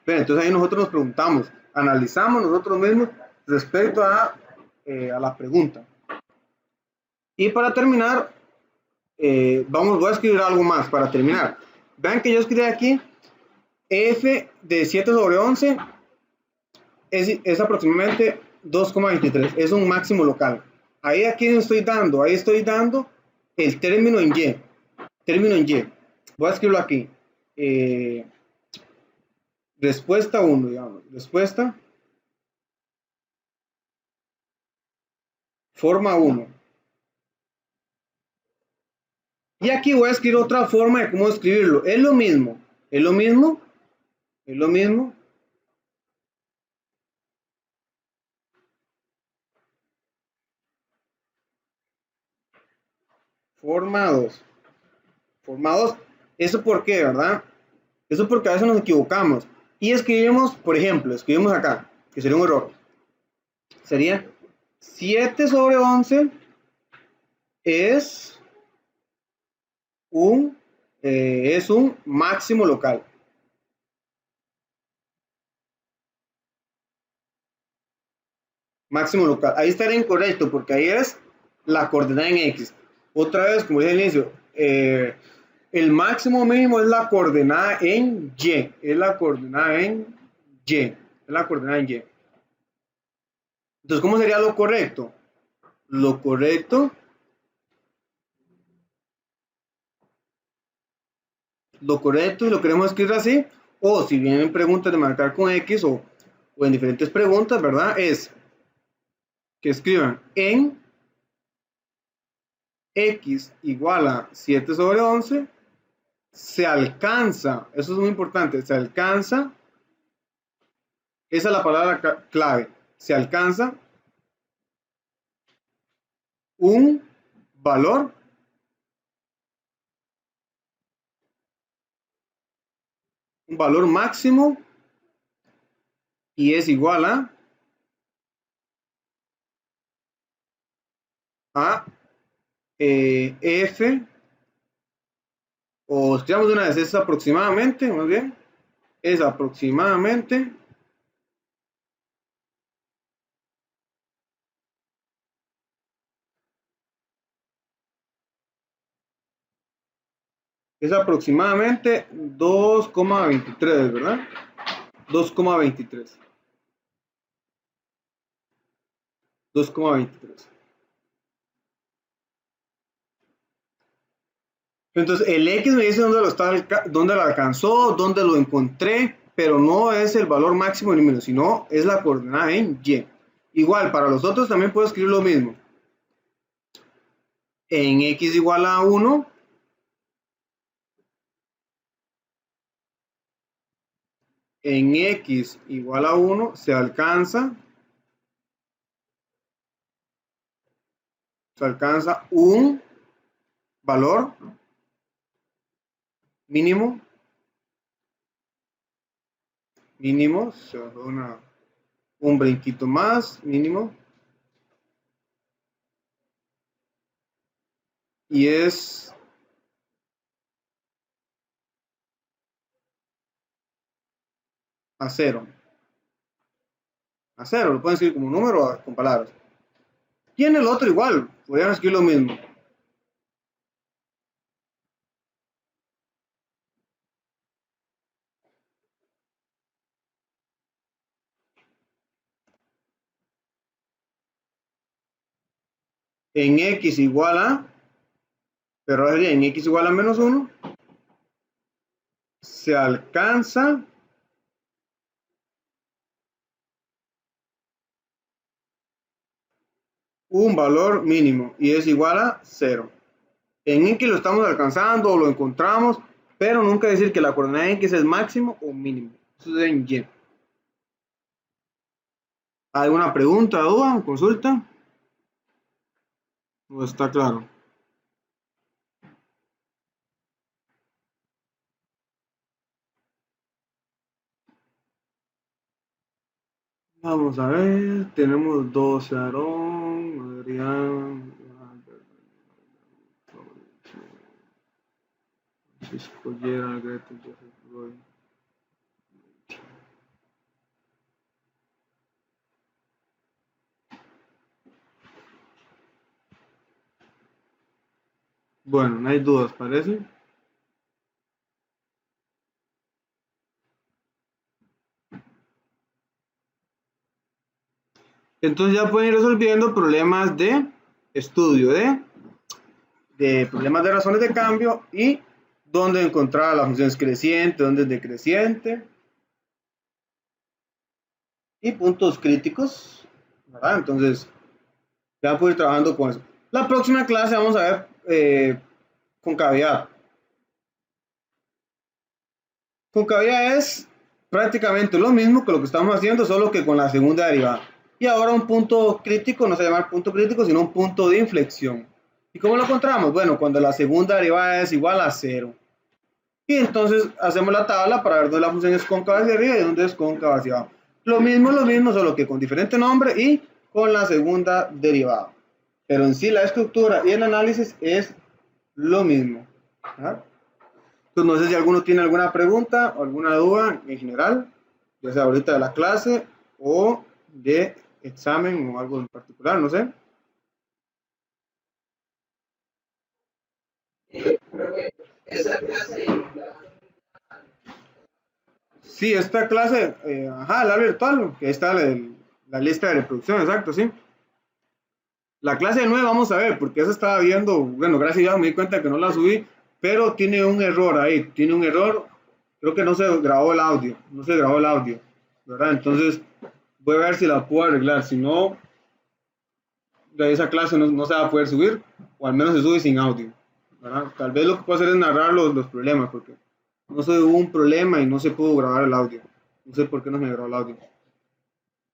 A: Pero entonces ahí nosotros nos preguntamos, analizamos nosotros mismos respecto a la pregunta. Y para terminar, voy a escribir algo más para terminar. Vean que yo escribí aquí f de 7 sobre 11 es aproximadamente 2,23, es un máximo local. Ahí aquí estoy dando, el término en y. Término en y. Voy a escribirlo aquí. Respuesta 1, digamos. Respuesta. Forma 1. Y aquí voy a escribir otra forma de cómo escribirlo. Es lo mismo. Es lo mismo. Es lo mismo. Forma 2. Forma 2. ¿Eso por qué, verdad? Eso porque a veces nos equivocamos. Y escribimos, por ejemplo, escribimos acá, que sería un error. Sería 7 sobre 11 es un máximo local. Máximo local. Ahí estaría incorrecto porque ahí es la coordenada en X. Otra vez, como dije al inicio, el máximo mínimo es la coordenada en Y. Es la coordenada en Y. Es la coordenada en Y. Entonces, ¿cómo sería lo correcto? Lo correcto y lo queremos escribir así, o si vienen preguntas de marcar con X o en diferentes preguntas, ¿verdad? Es que escriban en X igual a 7 sobre 11, se alcanza, eso es muy importante, se alcanza, esa es la palabra clave, se alcanza un valor máximo y es igual a F, o escribamos de una vez, es aproximadamente, más bien, es aproximadamente es aproximadamente 2,23, ¿verdad? 2,23. 2,23. Entonces, el X me dice dónde lo alcanzó, dónde lo encontré, pero no es el valor máximo del número, sino es la coordenada en Y. Igual, para los otros también puedo escribir lo mismo. En X igual a 1, en X igual a 1 se alcanza un valor mínimo, un brinquito más, mínimo, y es a cero. A cero, lo pueden escribir como número o con palabras. Y en el otro igual, podrían escribir lo mismo. En x igual a, pero sería en x igual a menos 1, se alcanza un valor mínimo y es igual a 0. En X lo estamos alcanzando o lo encontramos, pero nunca decir que la coordenada en X es máximo o mínimo. Eso es en Y. ¿Alguna pregunta, duda, consulta? ¿No está claro? Vamos a ver, tenemos 12 Aarón, Adrián, Francisco Gerald, Greta, Joseph Roy. Bueno, no hay dudas, parece. Entonces ya pueden ir resolviendo problemas de estudio, de problemas de razones de cambio y dónde encontrar las funciones crecientes, dónde es decreciente y puntos críticos, ¿verdad? Entonces ya puedo ir trabajando con eso. La próxima clase vamos a ver concavidad. Concavidad es prácticamente lo mismo que lo que estamos haciendo, solo que con la segunda derivada. Y ahora un punto crítico no se llama punto crítico, sino un punto de inflexión. ¿Y cómo lo encontramos? Bueno, cuando la segunda derivada es igual a 0. Y entonces hacemos la tabla para ver dónde la función es cóncava hacia arriba y dónde es cóncava hacia abajo. Lo mismo, solo que con diferente nombre y con la segunda derivada. Pero en sí la estructura y el análisis es lo mismo. ¿Ah? Entonces no sé si alguno tiene alguna pregunta o alguna duda en general, ya sea ahorita de la clase o de examen o algo en particular, no sé. Sí, esta clase, la virtual, que está la lista de reproducción, exacto, sí. La clase de 9 vamos a ver, porque esa estaba viendo, bueno, gracias a Dios me di cuenta que no la subí, pero tiene un error ahí, tiene un error, creo que no se grabó el audio, no se grabó el audio, ¿verdad? Entonces voy a ver si la puedo arreglar, si no, de esa clase no se va a poder subir, o al menos se sube sin audio, ¿verdad? Tal vez lo que puedo hacer es narrar los problemas, porque no se hubo un problema y no se pudo grabar el audio, no sé por qué no me grabó el audio.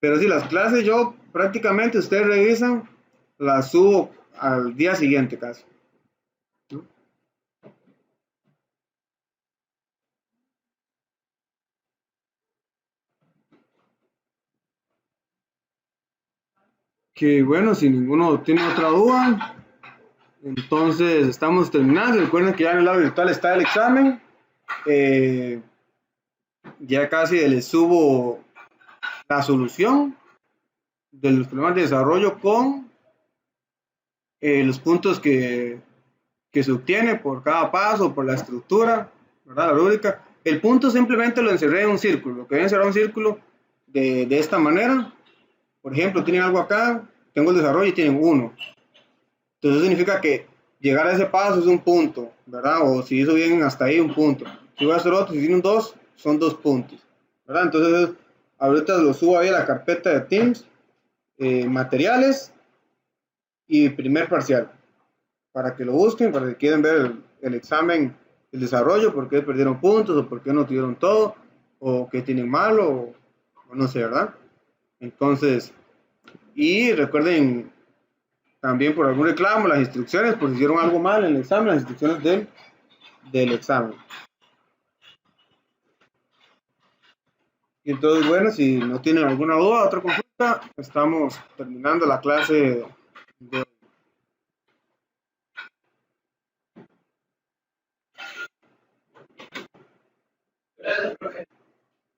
A: Pero sí, las clases yo prácticamente, ustedes revisan, las subo al día siguiente casi. Que bueno, si ninguno tiene otra duda, entonces estamos terminando. Recuerden que ya en el lado virtual está el examen. Eh, ya casi les subo la solución de los problemas de desarrollo con los puntos que se obtiene por cada paso, por la estructura, ¿verdad? La rúbrica. El punto simplemente lo encerré en un círculo. Lo que voy a encerrar en un círculo de esta manera. Por ejemplo, tienen algo acá, tengo el desarrollo y tienen uno. Entonces eso significa que llegar a ese paso es un punto, ¿verdad? O si hizo bien hasta ahí, un punto. Si voy a hacer otro, si tiene un 2, son 2 puntos, ¿verdad? Entonces ahorita lo subo ahí a la carpeta de Teams, materiales y primer parcial, para que lo busquen, para que quieran ver el examen, el desarrollo, por qué perdieron puntos, o por qué no tuvieron todo, o qué tienen malo, o no sé, ¿verdad? Entonces, y recuerden también por algún reclamo, las instrucciones, por si hicieron algo mal en el examen, las instrucciones del examen. Y entonces, bueno, si no tienen alguna duda, otra consulta, estamos terminando la clase de...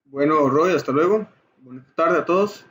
A: Bueno. Bueno, Roy, hasta luego. Buenas tardes a todos.